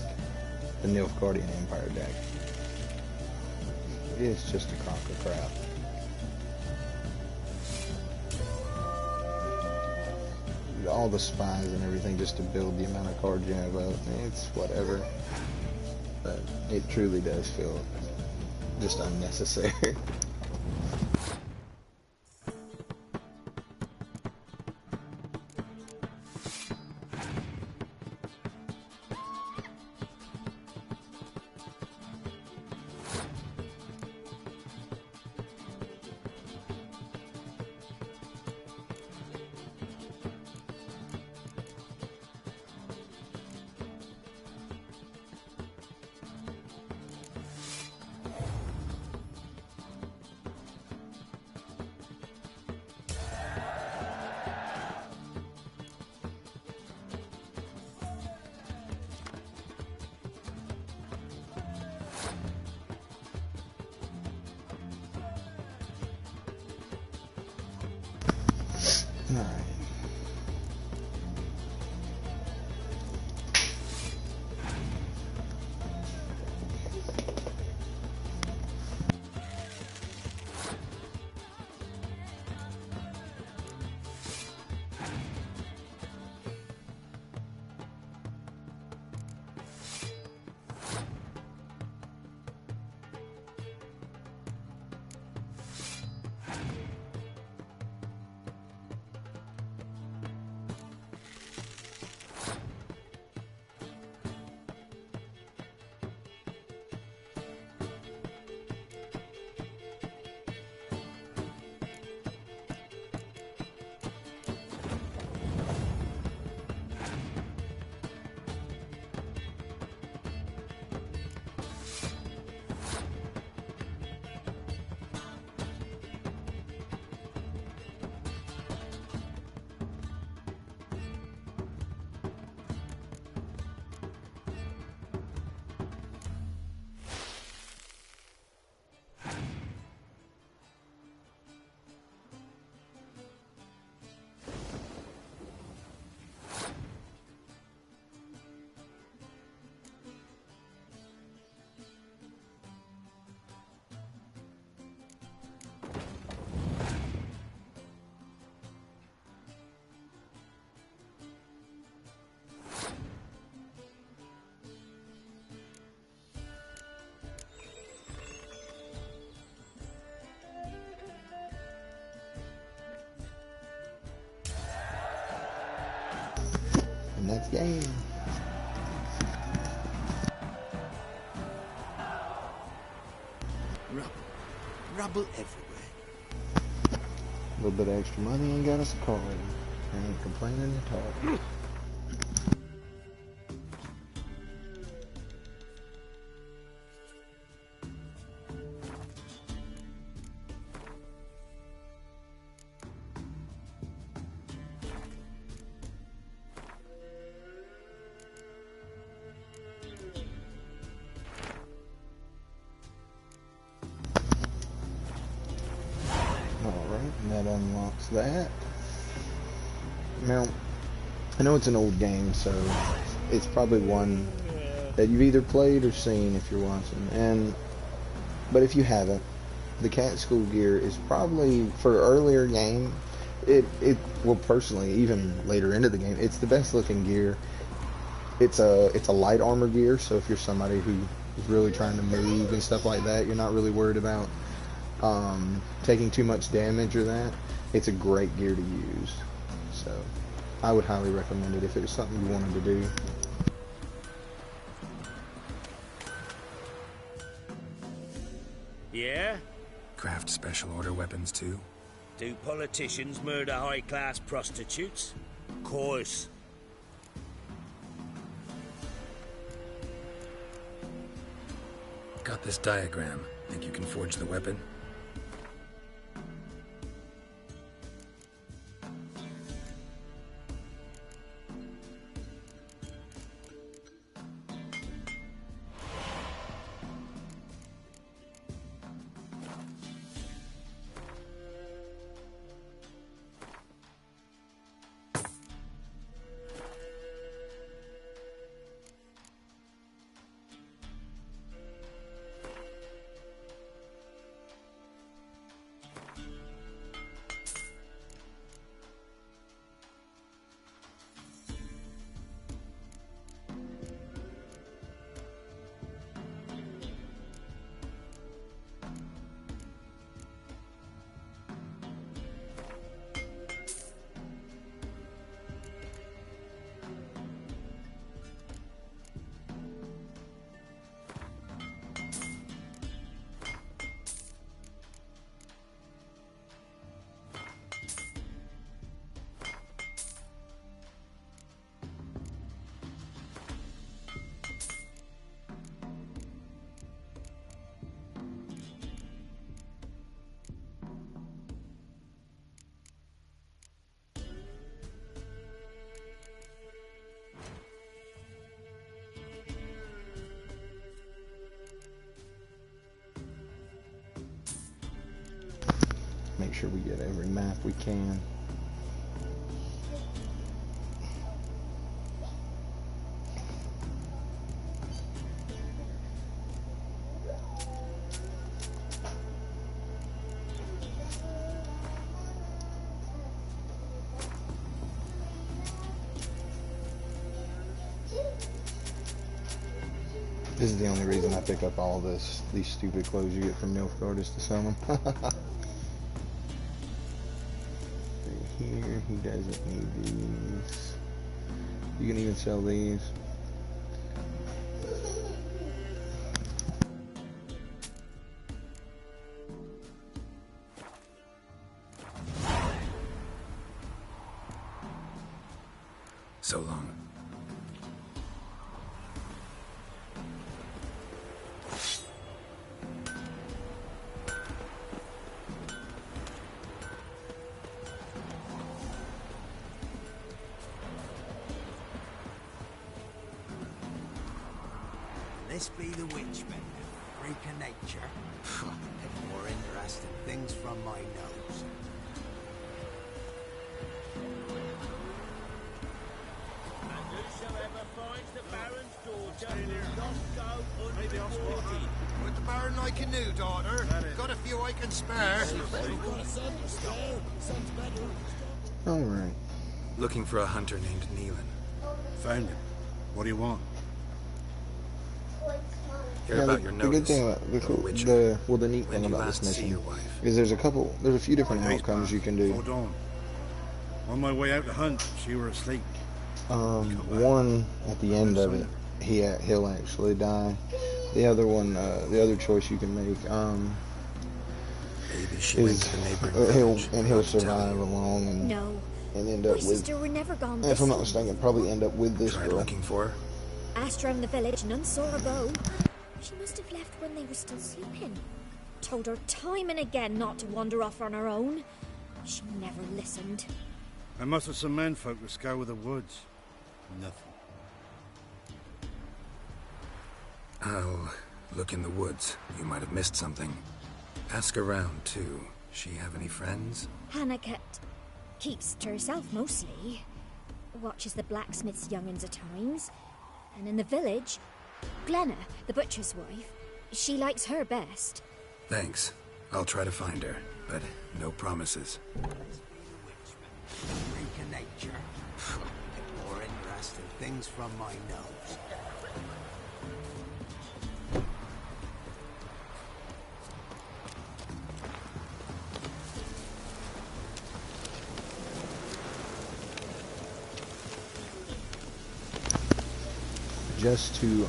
the Nilfgaardian Empire deck. It's just a crock of crap. All the spies and everything just to build the amount of cards you have up. It's whatever. But it truly does feel just unnecessary. Alright. Next game. Rubble everywhere. A little bit of extra money ain't got us a card. I ain't complaining at all. And that unlocks that. Now, I know it's an old game, so it's probably one that you've either played or seen if you're watching. But if you haven't, the Cat School gear is probably, for earlier game, well, personally, even later into the game, it's the best looking gear. It's a light armor gear, so if you're somebody who is really trying to move and stuff like that, you're not really worried about taking too much damage or that. It's a great gear to use, so I would highly recommend it if it was something you wanted to do. Yeah? Craft special order weapons too? Do politicians murder high-class prostitutes? Course. Got this diagram. Think you can forge the weapon? Make sure we get every map we can. This is the only reason I pick up all these stupid clothes you get from Nilfgaard is to sell them. Here, he doesn't need these. You can even sell these. So long. This be the witch bender, freak of nature. Get more interesting things from my nose. And whosoever finds the Baron's daughter will not go unrewarded. Would the Baron like a new daughter? Got a few I can spare. Alright. Looking for a hunter named Neelan. Found him. What do you want? Hear about your the good notice. thing about the neat thing about this mission is there's a few different outcomes you can do. Hold on. On my way out to hunt, she were asleep. One at the end of it, he'll actually die. The other one, the other choice you can make, he'll survive along and end up my sister were never gone. if I'm not mistaken, probably end up with this girl. Looking for her? Asked round the village, none saw her go. She must have left when they were still sleeping. Told her time and again not to wander off on her own. She never listened. I mustered some menfolk to scour the woods. Nothing. I'll look in the woods. You might have missed something. Ask around, too. She have any friends? Hannah keeps to herself mostly. Watches the blacksmith's young'uns at times. And in the village, Glenna, the butcher's wife, she likes her best. Thanks. I'll try to find her, but no promises. Freak of nature. Get more interesting things from my nose. Just to, you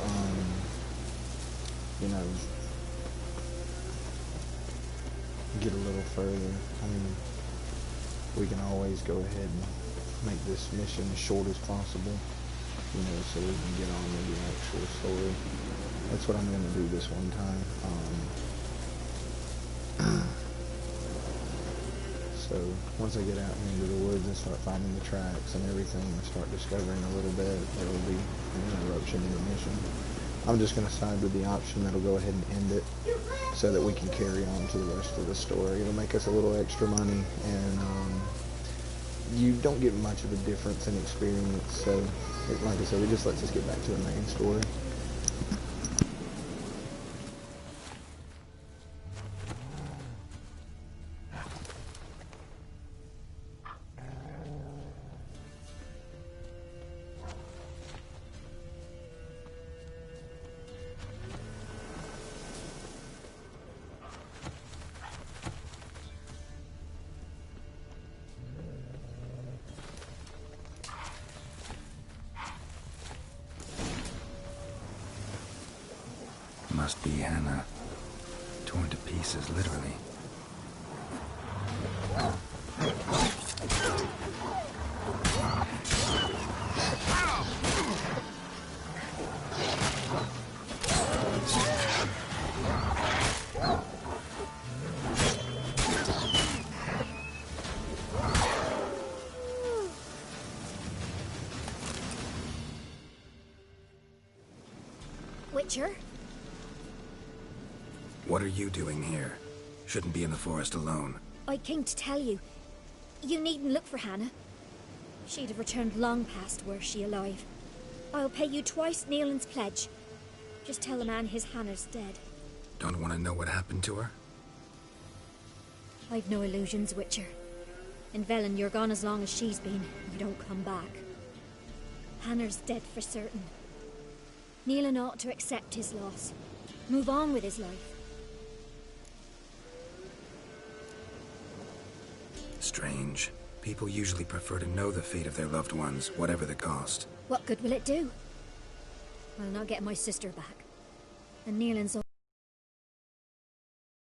know, get a little further. I mean, we can always go ahead and make this mission as short as possible, you know, so we can get on with the actual story. That's what I'm going to do this one time. So once I get out into the woods and start finding the tracks and everything and start discovering a little bit, there will be an interruption in the mission. I'm just going to side with the option that'll go ahead and end it so that we can carry on to the rest of the story. It'll make us a little extra money, and you don't get much of a difference in experience. So, like I said, it just lets us get back to the main story. Must be Hannah. Torn to pieces, literally. Witcher? What are you doing here? Shouldn't be in the forest alone. I came to tell you. You needn't look for Hannah. She'd have returned long past were she alive. I'll pay you twice Neelan's pledge. Just tell the man his Hannah's dead. Don't want to know what happened to her? I've no illusions, Witcher. In Velen, you're gone as long as she's been. You don't come back. Hannah's dead for certain. Neelan ought to accept his loss. Move on with his life. Strange. People usually prefer to know the fate of their loved ones, whatever the cost. What good will it do? I'll not get my sister back. And Neelan's all...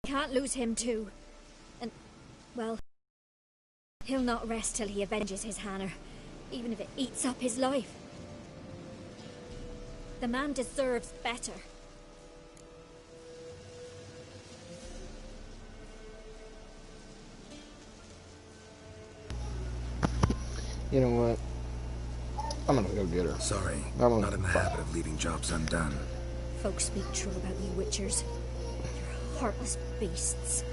Can't lose him too. And, well... he'll not rest till he avenges his Hannah, even if it eats up his life. The man deserves better. You know what? I'm gonna go get her. Sorry, I'm not in the habit of leaving jobs undone. Folks speak true about you Witchers. You're heartless beasts.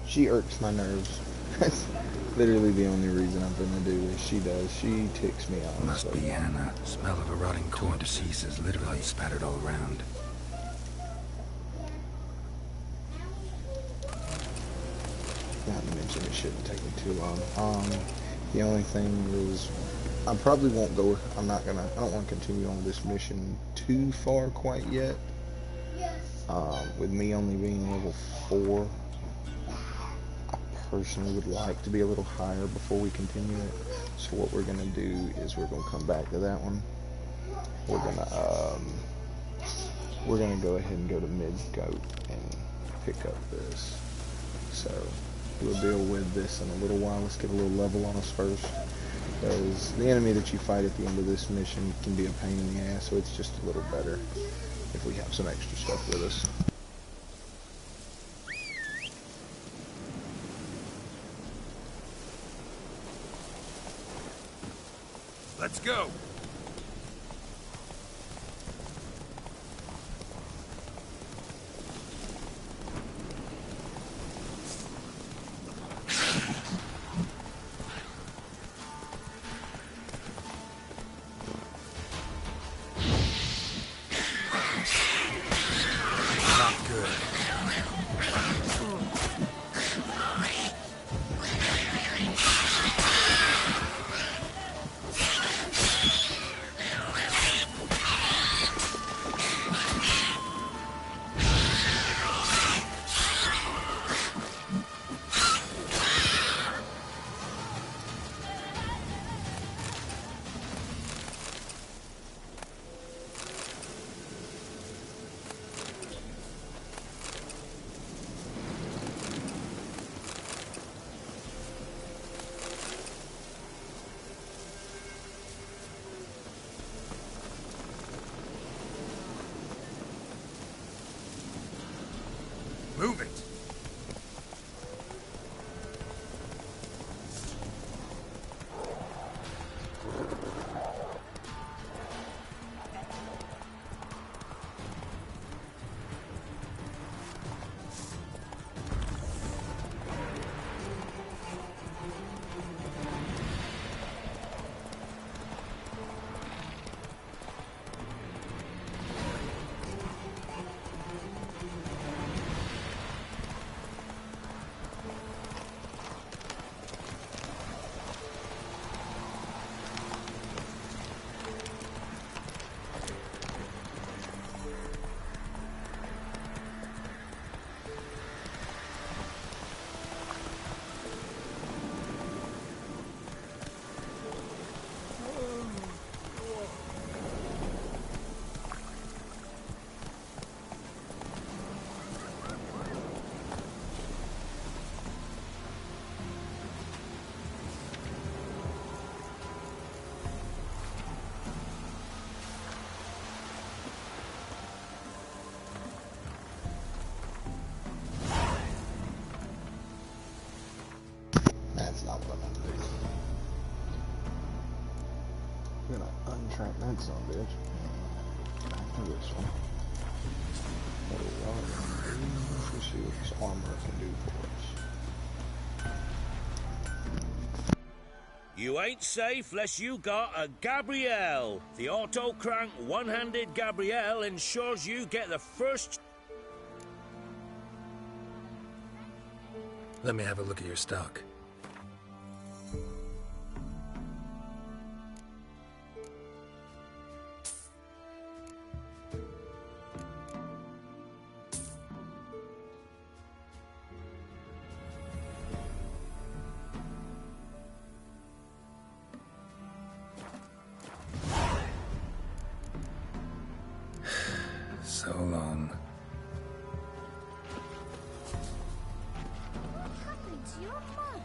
She irks my nerves. That's literally the only reason I'm gonna do this. She does. She ticks me off. Must be Hannah. Smell of a rotting torn to pieces, literally spattered all around. Not to mention it shouldn't take me too long. The only thing is, I probably won't go. I don't want to continue on this mission too far quite yet. With me only being level 4, I personally would like to be a little higher before we continue it. So what we're gonna do is we're gonna come back to that one. We're gonna go ahead and go to Midgard and pick up this. So we'll deal with this in a little while. Let's get a little level on us first, because the enemy that you fight at the end of this mission can be a pain in the ass, so it's just a little better if we have some extra stuff with us. Let's go! I'm gonna untrack that son of a bitch. Back to this one. Let's see what this armor can do for us. You ain't safe less you got a Gabrielle. The auto-crank one-handed Gabrielle ensures you get the first... Let me have a look at your stock. So long. What happened to your mug?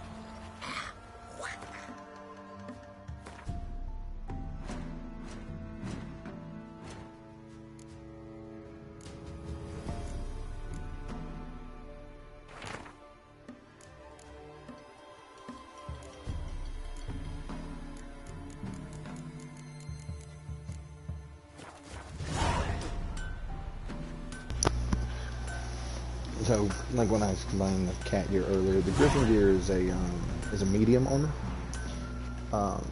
So, like when I was combining the cat gear earlier, the griffin gear is a medium armor.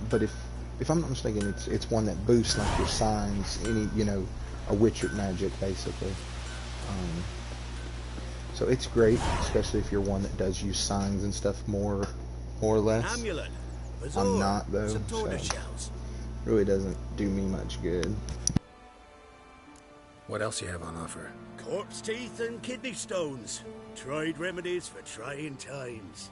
But if I'm not mistaken, it's one that boosts like your signs, a witcher magic basically. So it's great, especially if you're one that does use signs and stuff more or less. Amulet, I'm not though, some so tortoise shells. really doesn't do me much good. What else you have on offer? Corpse teeth and kidney stones. Tried remedies for trying times.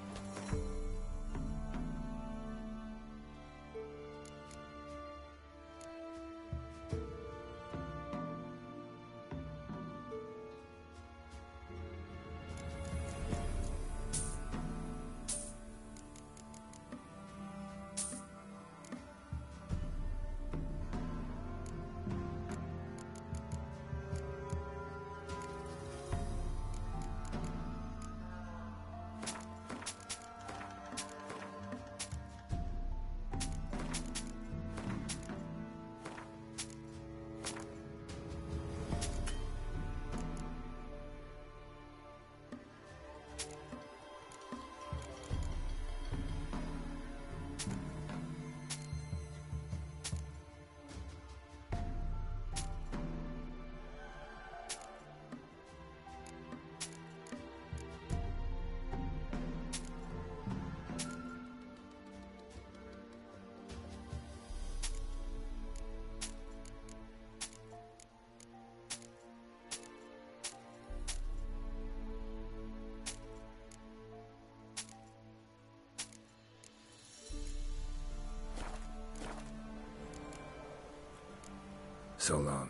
So long.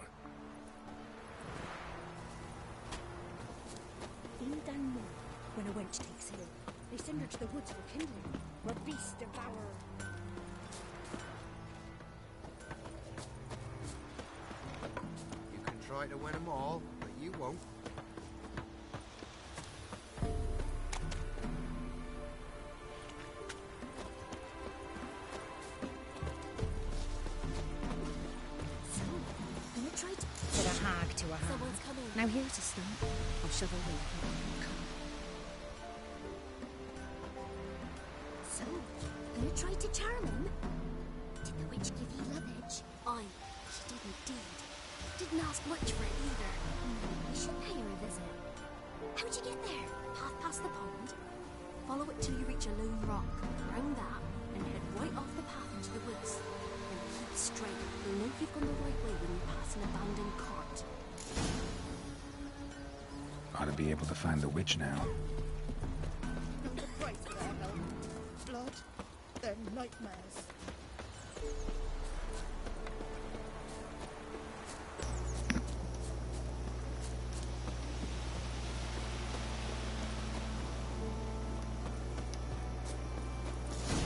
In Dunmore, when a wench takes ill, they send her to the woods for kindling, where beasts devour. You can try to win them all, but you won't. Someone's coming. Now here's a stone. I'll shove away. So, you tried to charm him? Did the witch give you luggage? Aye, she did indeed. Didn't ask much for it either. You should pay her a visit. How'd you get there? Half past the pond? Follow it till you reach a lone rock. Round that, and head right off the path into the woods. Then keep straight. You'll know you've gone the right way when you pass an abandoned cart. Ought to be able to find the witch now. The price of their help. Blood. They're nightmares.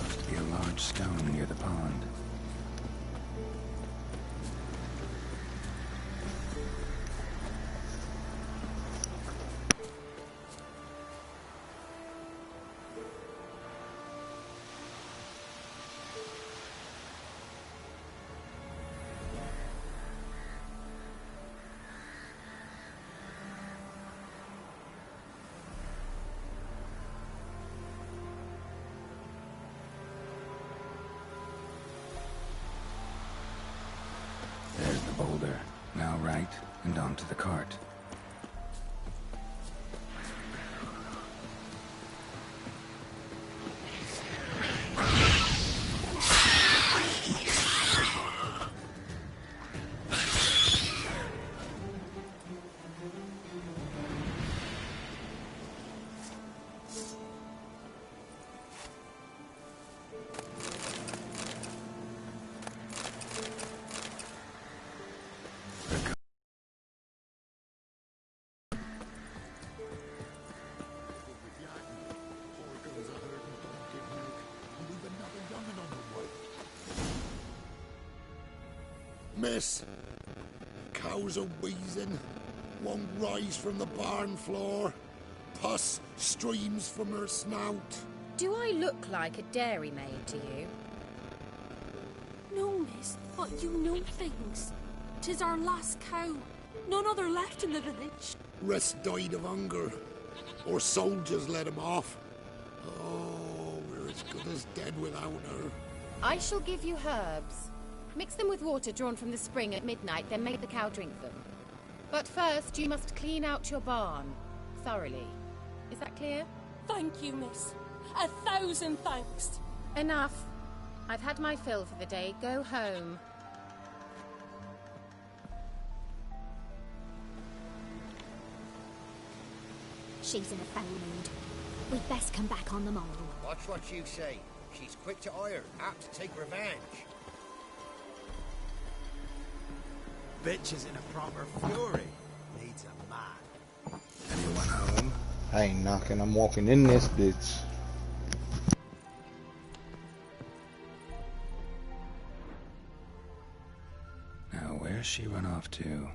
Must be a large stone near the pond. the boulder. Now right, and onto the cart. Miss, cows are wheezing, won't rise from the barn floor, pus streams from her snout. Do I look like a dairymaid to you? No, miss, but you know things. 'Tis our last cow. None other left in the village. Rest died of hunger, or soldiers let him off. Oh, we're as good as dead without her. I shall give you herbs. Mix them with water drawn from the spring at midnight, then make the cow drink them. But first, you must clean out your barn. Thoroughly. Is that clear? Thank you, miss. 1,000 thanks. Enough. I've had my fill for the day. Go home. She's in a foul mood. We'd best come back on the morrow. Watch what you say. She's quick to ire, apt to take revenge. Bitch is in a proper fury. Needs a man. Anyone home? I ain't knocking, I'm walking in this bitch. Now, where's she run off to?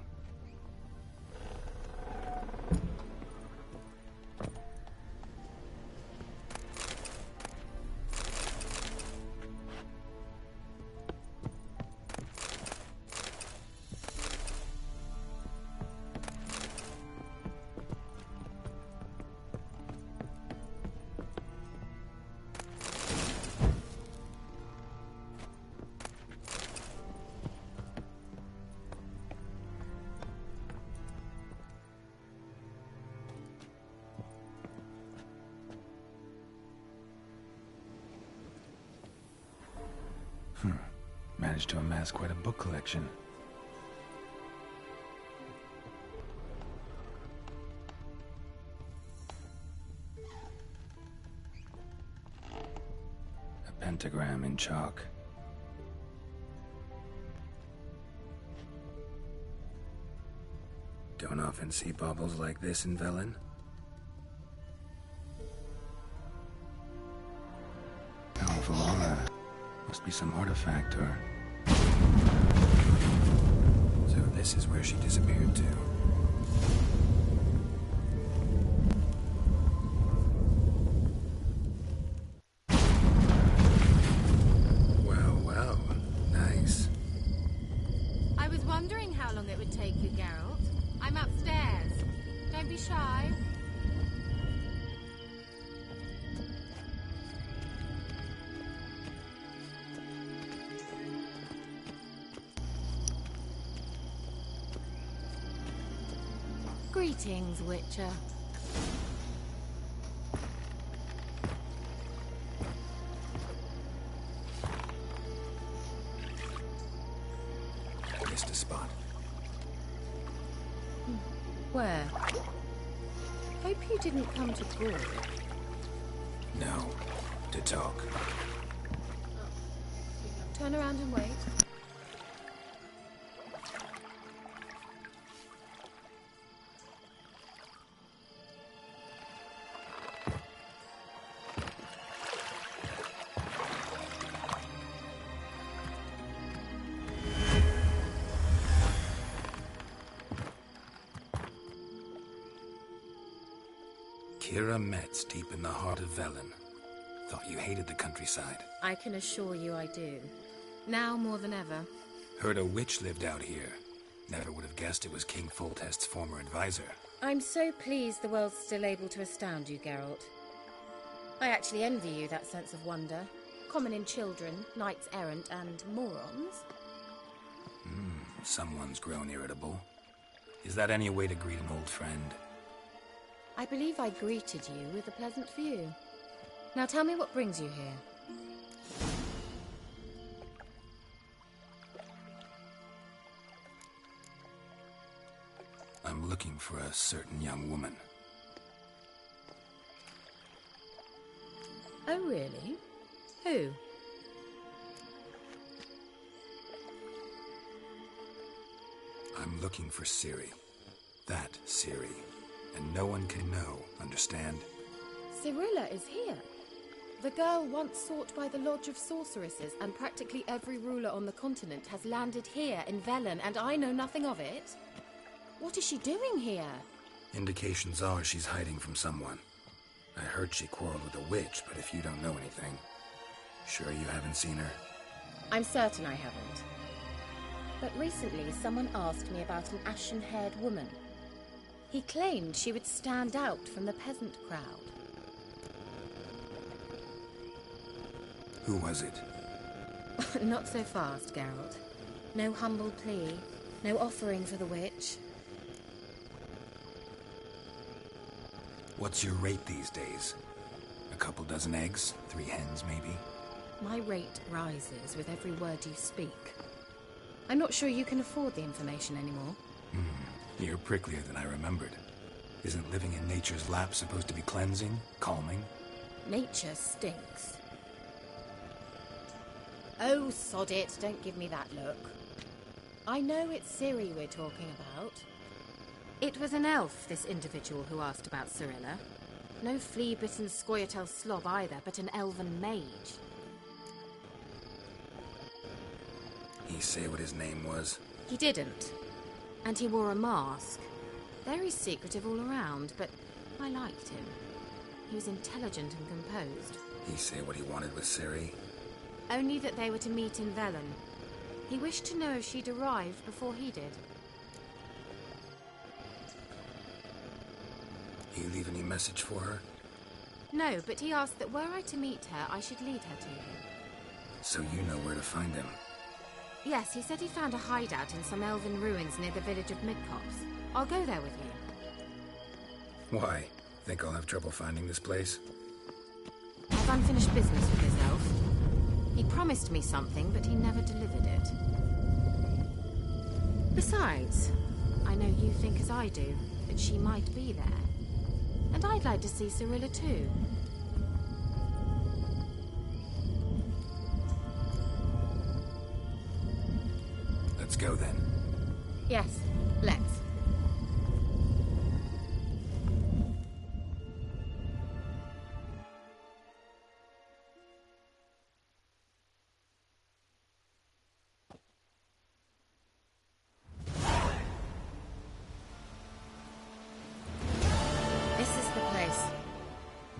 Managed to amass quite a book collection. A pentagram in chalk. Don't often see baubles like this in Velen. Powerful aura. Must be some artifact or... So this is where she disappeared to. Well, well. Nice. I was wondering how long it would take you, Geralt. I'm upstairs. Don't be shy. Greetings, Witcher. Missed a spot. Where? Hope you didn't come to Gore. No. To talk. Turn around and wait. Kira Metz, deep in the heart of Velen. Thought you hated the countryside. I can assure you I do. Now more than ever. Heard a witch lived out here. Never would have guessed it was King Foltest's former advisor. I'm so pleased the world's still able to astound you, Geralt. I actually envy you that sense of wonder. Common in children, knights errant, and morons. Someone's grown irritable. Is that any way to greet an old friend? I believe I greeted you with a pleasant view. Now tell me what brings you here. I'm looking for a certain young woman. Oh, really? Who? I'm looking for Ciri. That Ciri. And no one can know, understand? Cirilla is here. The girl once sought by the Lodge of Sorceresses, and practically every ruler on the continent has landed here in Velen, and I know nothing of it. What is she doing here? Indications are she's hiding from someone. I heard she quarreled with a witch, but if you don't know anything, sure you haven't seen her? I'm certain I haven't. But recently someone asked me about an ashen-haired woman. He claimed she would stand out from the peasant crowd. Who was it? Not so fast, Geralt. No humble plea, no offering for the witch. What's your rate these days? A couple dozen eggs? 3 hens, maybe? My rate rises with every word you speak. I'm not sure you can afford the information anymore. You're pricklier than I remembered. Isn't living in nature's lap supposed to be cleansing, calming? Nature stinks. Oh, sod it, don't give me that look. I know it's Ciri we're talking about. It was an elf, this individual who asked about Cirilla. No flea-bitten Scoia'tael slob either, but an elven mage. He say what his name was? He didn't. And he wore a mask. Very secretive all around, but I liked him. He was intelligent and composed. He say what he wanted with Ciri? Only that they were to meet in Velen. He wished to know if she'd arrived before he did. He leave any message for her? No, but he asked that were I to meet her, I should lead her to him. So you know where to find him? Yes, he said he found a hideout in some elven ruins near the village of Midcopse. I'll go there with you. Why? Think I'll have trouble finding this place? I've unfinished business with this elf. He promised me something, but he never delivered it. Besides, I know you think as I do, that she might be there. And I'd like to see Cirilla too. Let's go then. Yes, let's.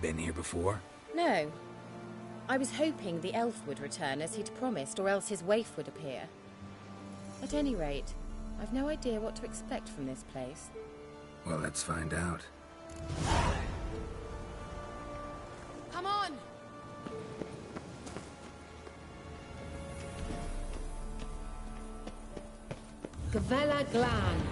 Been here before? No. I was hoping the elf would return as he'd promised, or else his waif would appear. At any rate, I've no idea what to expect from this place. Well, let's find out. Come on! Gavella Glan.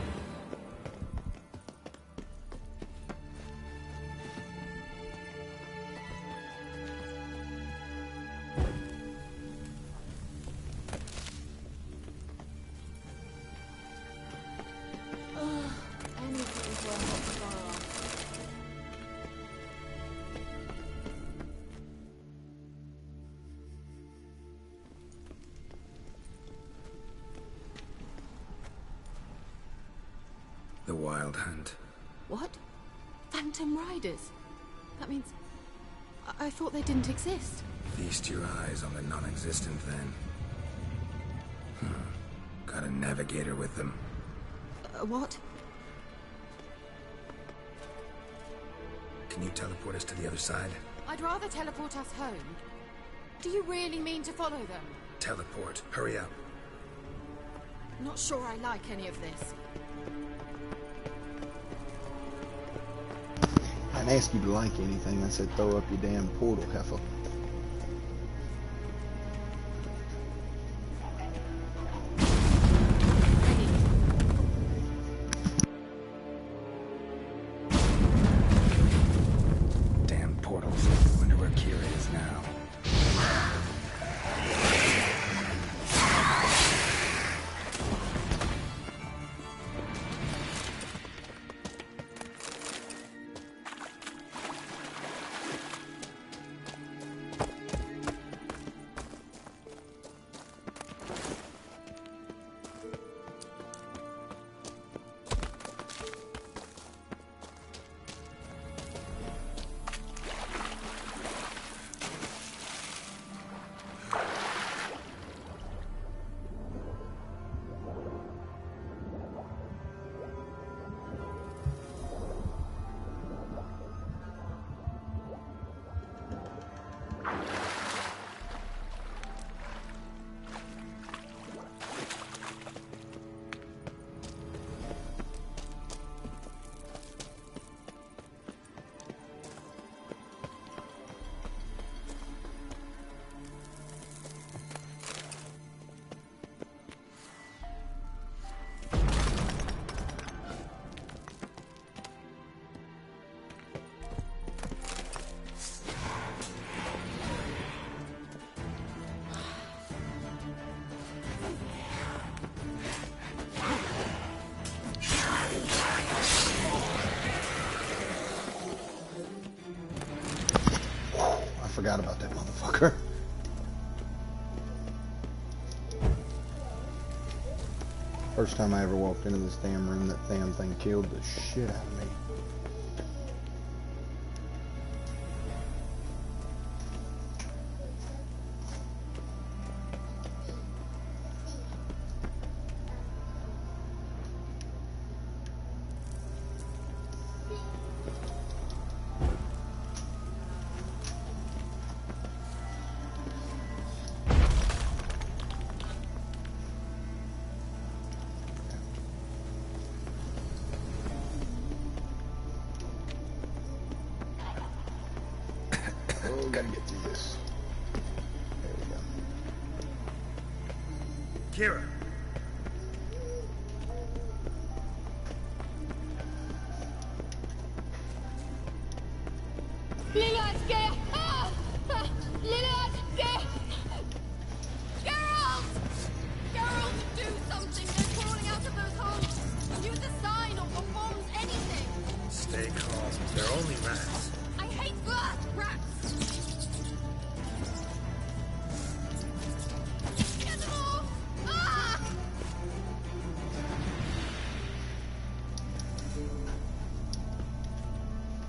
The Wild Hunt. What? Phantom Riders? That means... I thought they didn't exist. Feast your eyes on the non-existent, then. Got a navigator with them. What? Can you teleport us to the other side? I'd rather teleport us home. Do you really mean to follow them? Teleport. Hurry up. Not sure I like any of this. I didn't ask you to like anything. I said throw up your damn portal, heifer. Ready forgot about that motherfucker. First time I ever walked into this damn room, that damn thing killed the shit out of me. Oh, gotta get through this. There we go. Kira. Lillard's gay! Ah! Ah! Lillard gay! Geralt! Geralt, do something! They're crawling out of those holes! Use a sign or bombs, anything! Stay calm. They're only rats. I hate blood! Rats! Get them off! Ah!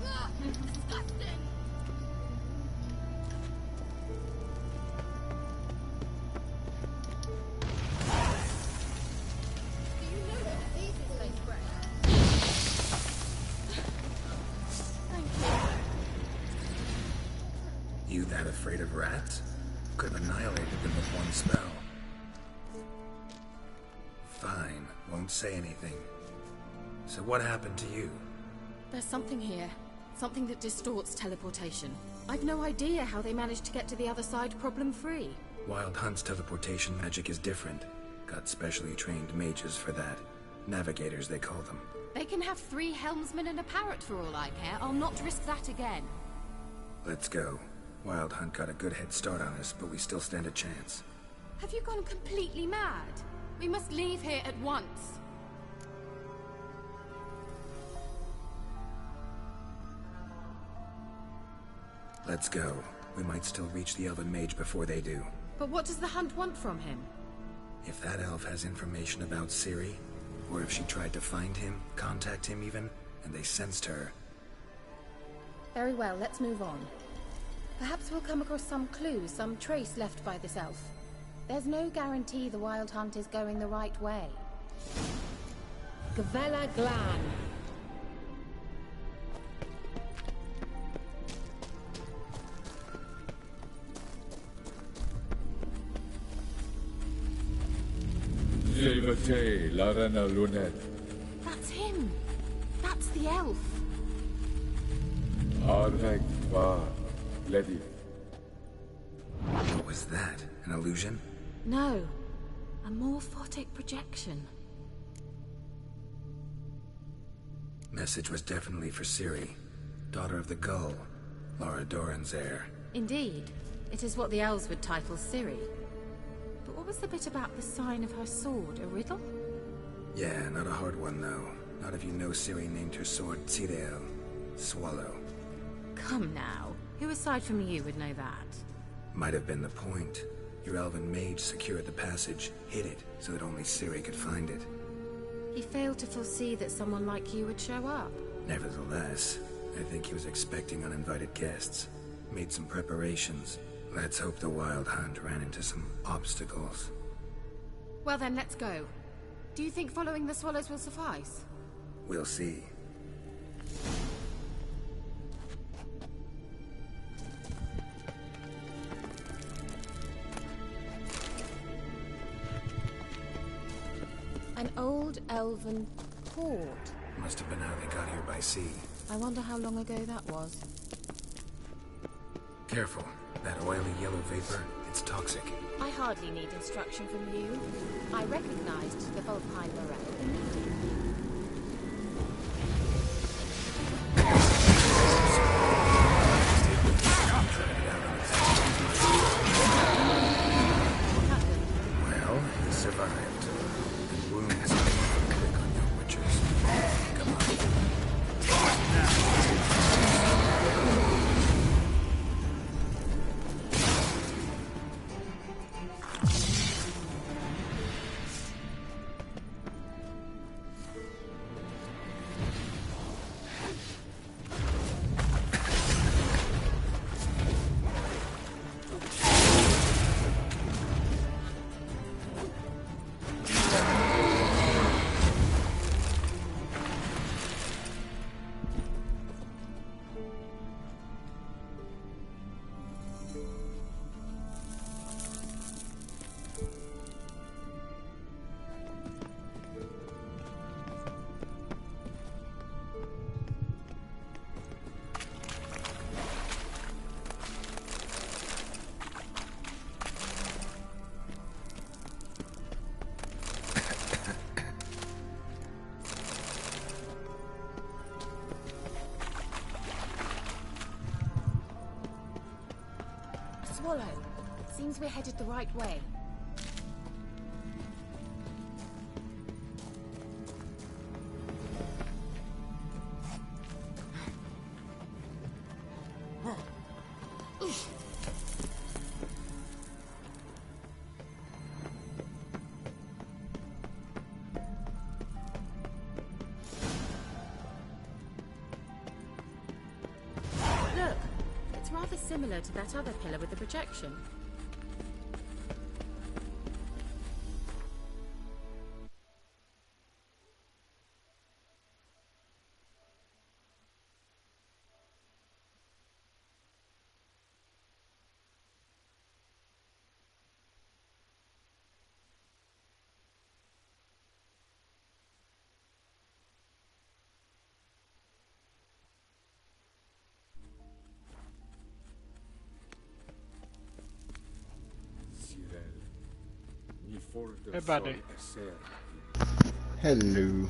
Ah, disgusting! Do you know the diseases they spread? Thank you. You that afraid of rats? Could have annihilated them with one spell. Fine, won't say anything. So what happened to you? There's something here. Something that distorts teleportation. I've no idea how they managed to get to the other side problem-free. Wild Hunt's teleportation magic is different. Got specially trained mages for that. Navigators, they call them. They can have 3 helmsmen and a parrot for all I care. I'll not risk that again. Let's go. Wild Hunt got a good head start on us, but we still stand a chance. Have you gone completely mad? We must leave here at once. Let's go. We might still reach the Elven Mage before they do. But what does the Hunt want from him? If that elf has information about Ciri, or if she tried to find him, contact him even, and they sensed her. Very well, let's move on. Perhaps we'll come across some clue, some trace left by this elf. There's no guarantee the Wild Hunt is going the right way. Gavella Glan. Levate, Larena Lunet. That's him. That's the elf. Arvek Va, Lady. What was that? An illusion? No. A morphotic projection. Message was definitely for Ciri, daughter of the Gull, Lara Doran's heir. Indeed. It is what the elves would title Ciri. But what was the bit about the sign of her sword? A riddle? Yeah, not a hard one though. Not if you know Ciri named her sword Tirael, Swallow. Come now. Who aside from you would know that? Might have been the point. Your elven mage secured the passage, hid it, so that only Ciri could find it. He failed to foresee that someone like you would show up. Nevertheless, I think he was expecting uninvited guests. Made some preparations. Let's hope the Wild Hunt ran into some obstacles. Well then, let's go. Do you think following the swallows will suffice? We'll see. An old elven port. Must have been how they got here by sea. I wonder how long ago that was. Careful. That oily yellow vapor, it's toxic. I hardly need instruction from you. I recognized the Volkheim Morel immediately. Well, he survived. And wounds click on your witches. Come on. follow. Seems we're headed the right way. Look, it's rather similar to that other pillar with the projection. Hey, buddy. Hello.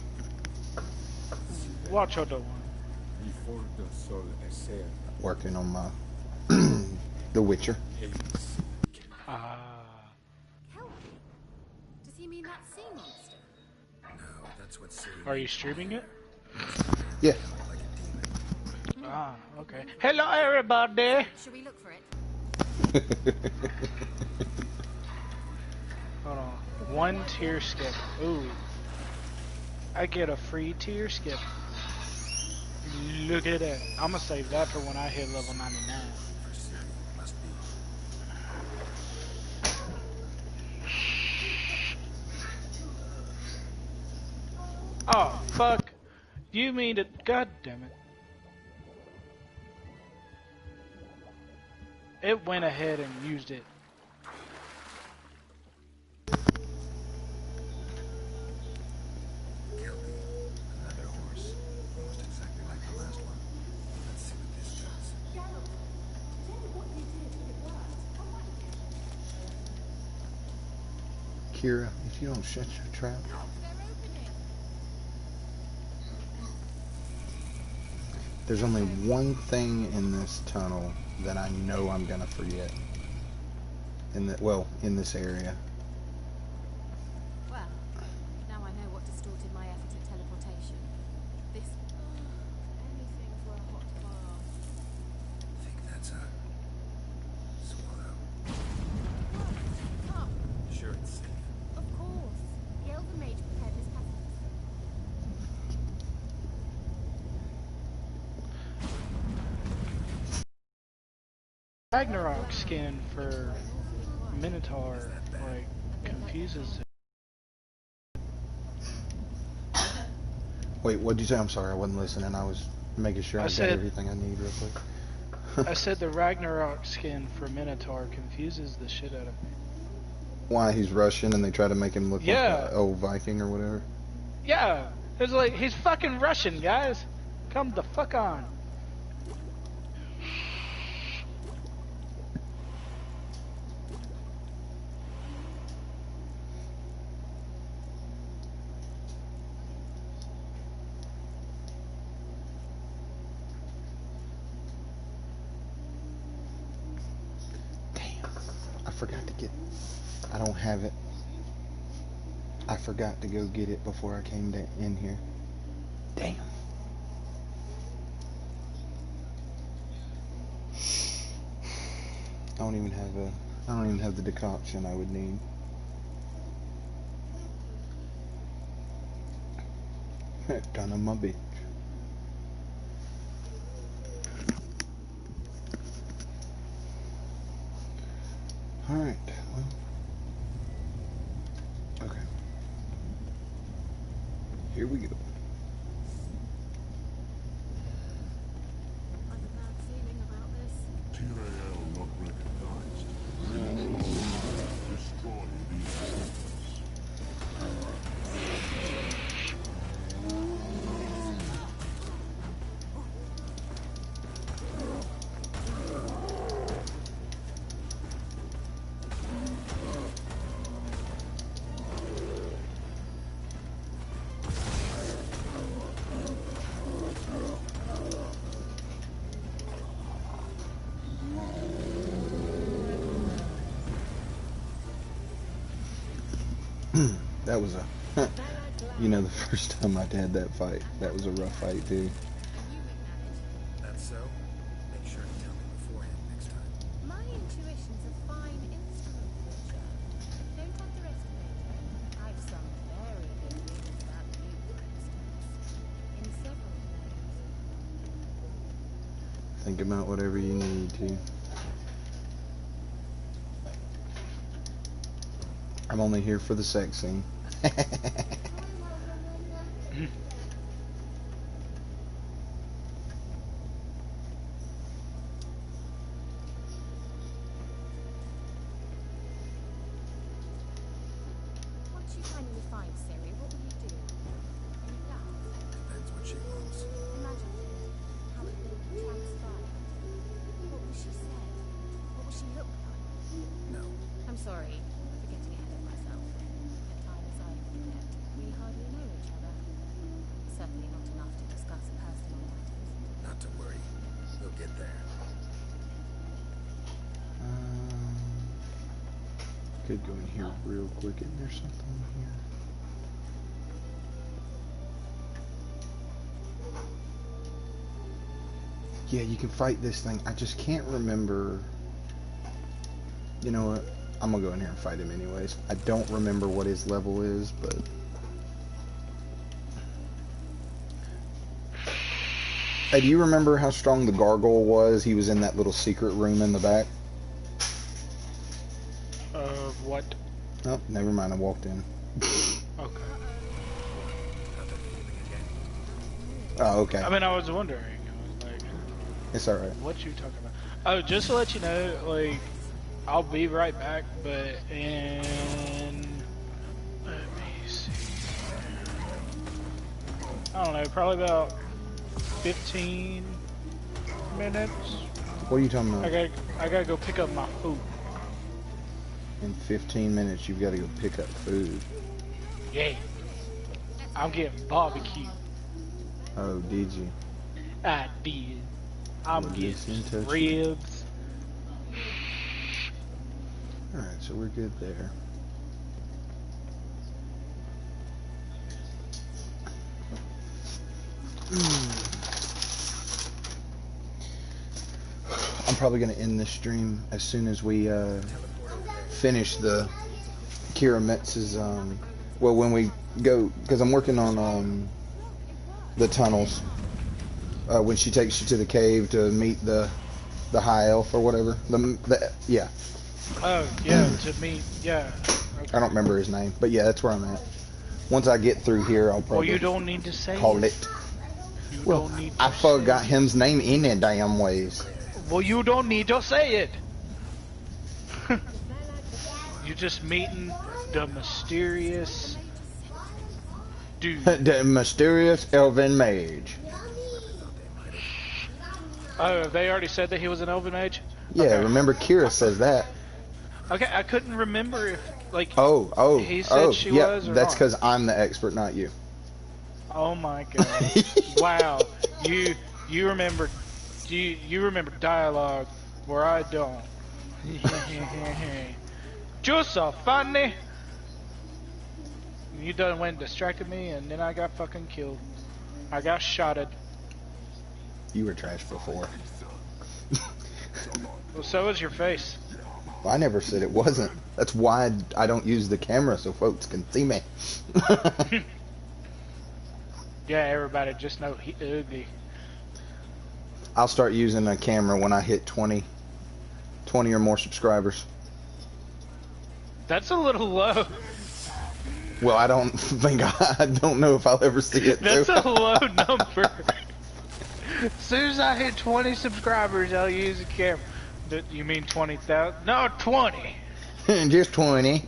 What you doing? Working on my The Witcher. Does he mean that sea monster? No, that's what Ciri. Are you streaming it? Yeah. Ah, okay. Hello, everybody. Should we look for it? Hold on. 1 tier skip. Ooh. I get a free tier skip. Look at that. I'm gonna save that for when I hit level 99. Oh, fuck. You mean to... God damn it. It went ahead and used it. Another horse. Almost exactly like the last one. Let's see what this does. Kira, if you don't shut your trap. There's only one thing in this tunnel that I know I'm gonna forget. In this area. Well, now I know what distorted my effort at teleportation. This... anything for a hot bath. I think that's a swallow. Come. Sure it's safe. Of course. The Elven Mage prepared this pattern. Ragnarok skin for Minotaur, like, confuses it. Wait, what'd you say? I'm sorry, I wasn't listening. I was making sure I got everything I need real quick. I said the Ragnarok skin for Minotaur confuses the shit out of me. Why, he's Russian and they try to make him look like Yeah. an old Viking or whatever? Yeah, it's like, he's fucking Russian, guys. Come the fuck on. I forgot to get... I don't have it. I forgot to go get it before I came in here. Damn. I don't even have the decoction I would need. Done on my bitch. Alright, well. Okay. Here we go. I have a bad feeling about this. Tyrael not recognized. Destroy these systems. That was a, you know, the first time I had that fight, that was a rough fight too. That's so? Make sure to tell me beforehand next time. My intuition's a fine instrument, Butcher. Don't underestimate it. I've sung very good things about you, for instance, in several plays. Think about whatever you need to. I'm only here for the sex scene. Once you finally find Siri, what will you do? Any plans? Depends what she wants. Imagine how it will transpire. What will she say? What will she look like? No. I'm sorry. I'm getting ahead of myself. At times I forget we hardly know each other. Certainly not enough to discuss personal matters. Not to worry. We'll get there. Could go in here real quick. Isn't there something in here? Yeah, you can fight this thing. I just can't remember. You know what? I'm gonna go in here and fight him anyways. I don't remember what his level is, but hey, do you remember how strong the gargoyle was? He was in that little secret room in the back. Of what? Oh, never mind. I walked in. Okay. Oh, okay. I mean, I was wondering. I was like, It's all right. what you talking about? Oh, just to let you know, like, I'll be right back, but in, let me see, I don't know, probably about 15 minutes. What are you talking about? I gotta go pick up my food. In 15 minutes, you've got to go pick up food. Yeah. I'm getting barbecue. Oh, did you? I did. I'm Well, getting get in touch. ribs. Alright, so we're good there. I'm probably going to end this stream as soon as we finish the Kira Metz's, well, when we go, because I'm working on the tunnels, when she takes you to the cave to meet the high elf or whatever. Yeah. Oh, yeah, to me, yeah. Okay. I don't remember his name, but yeah, that's where I'm at. Once I get through here, I'll probably Well, you don't need to say call it. it. You Well, don't need to I forgot his name in it damn ways. Well, you don't need to say it. You're just meeting the mysterious dude. The mysterious elven mage. Oh, they already said that he was an elven mage? Yeah, Okay. remember Kira says that. Okay, I couldn't remember if, like, Oh, he said she yeah, was or that's not. because I'm the expert, not you. Oh my god. Wow. You remember dialogue where I don't. Just so funny. You done went and distracted me and then I got fucking killed. I got shotted. You were trash before. Well, so was your face. Well, I never said it wasn't. That's why I don't use the camera so folks can see me. Yeah, everybody just know he ugly. I'll start using a camera when I hit 20 or more subscribers. That's a little low. Well, I don't think I don't know if I'll ever see it. That's too. a low number. As soon as I hit 20 subscribers, I'll use a camera. You mean 20,000? No, 20. Just 20.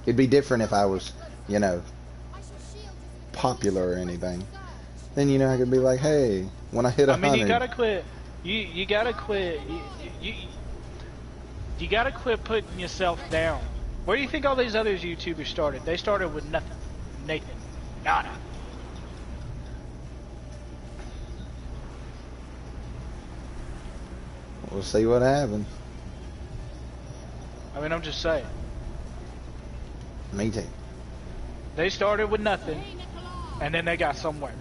It'd be different if I was, you know, popular or anything. Then, you know, I could be like, hey, when I hit 100. I mean, you gotta quit. You gotta quit. You gotta quit putting yourself down. Where do you think all these other YouTubers started? They started with nothing. Nathan. Nada. We'll see what happens. I mean, I'm just saying. Me too. They started with nothing, and then they got somewhere.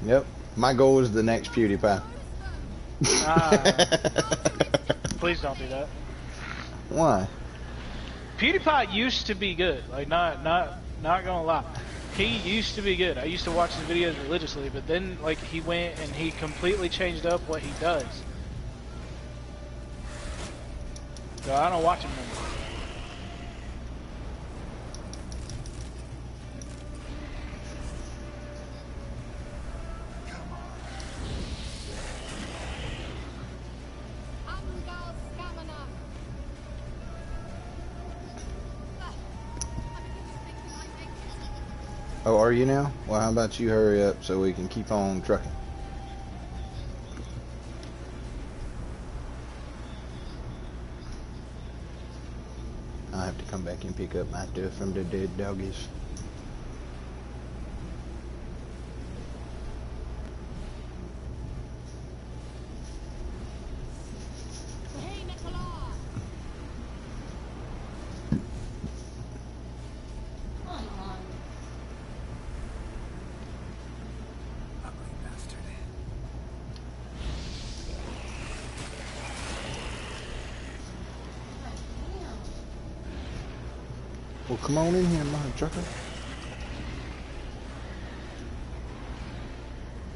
Yep. My goal is the next PewDiePie. Please don't do that. Why? PewDiePie used to be good. Like, not gonna lie. He used to be good. I used to watch his videos religiously, but then, like, he went and he completely changed up what he does. So I don't watch him anymore. Oh, are you now? Well, how about you hurry up so we can keep on trucking? I have to come back and pick up my stuff from the dead doggies. Well, come on in here, mother trucker.